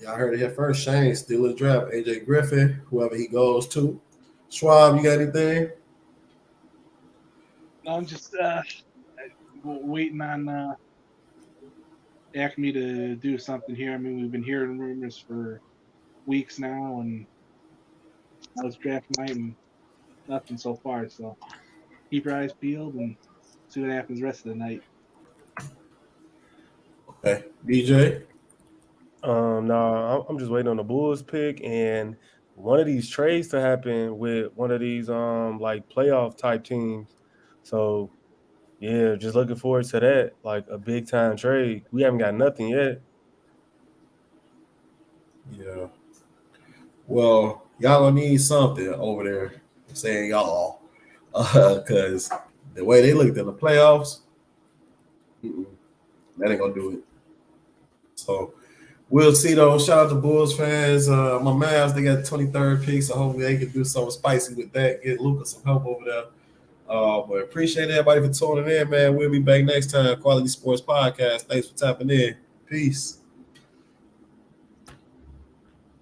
Y'all heard it here first. Shayne steal the draft. AJ Griffin, whoever he goes to. Schwab, you got anything? No, I'm just waiting on Acme to do something here. I mean, we've been hearing rumors for weeks now, and that was draft night, and nothing so far. So keep your eyes peeled and see what happens the rest of the night. Okay, DJ. No, I'm just waiting on the Bulls pick and one of these trades to happen with one of these like playoff type teams. So yeah, just looking forward to that, like a big time trade. We haven't got nothing yet. Yeah. Well, y'all gonna need something over there. I'm saying y'all, because the way they looked in the playoffs, that ain't gonna do it. So we'll see though. Shout out to Bulls fans. My Mavs, they got 23rd pick, so hopefully they can do something spicy with that. Get Luka some help over there. But appreciate everybody for tuning in, man. We'll be back next time. Qwality Sports Podcast. Thanks for tapping in. Peace.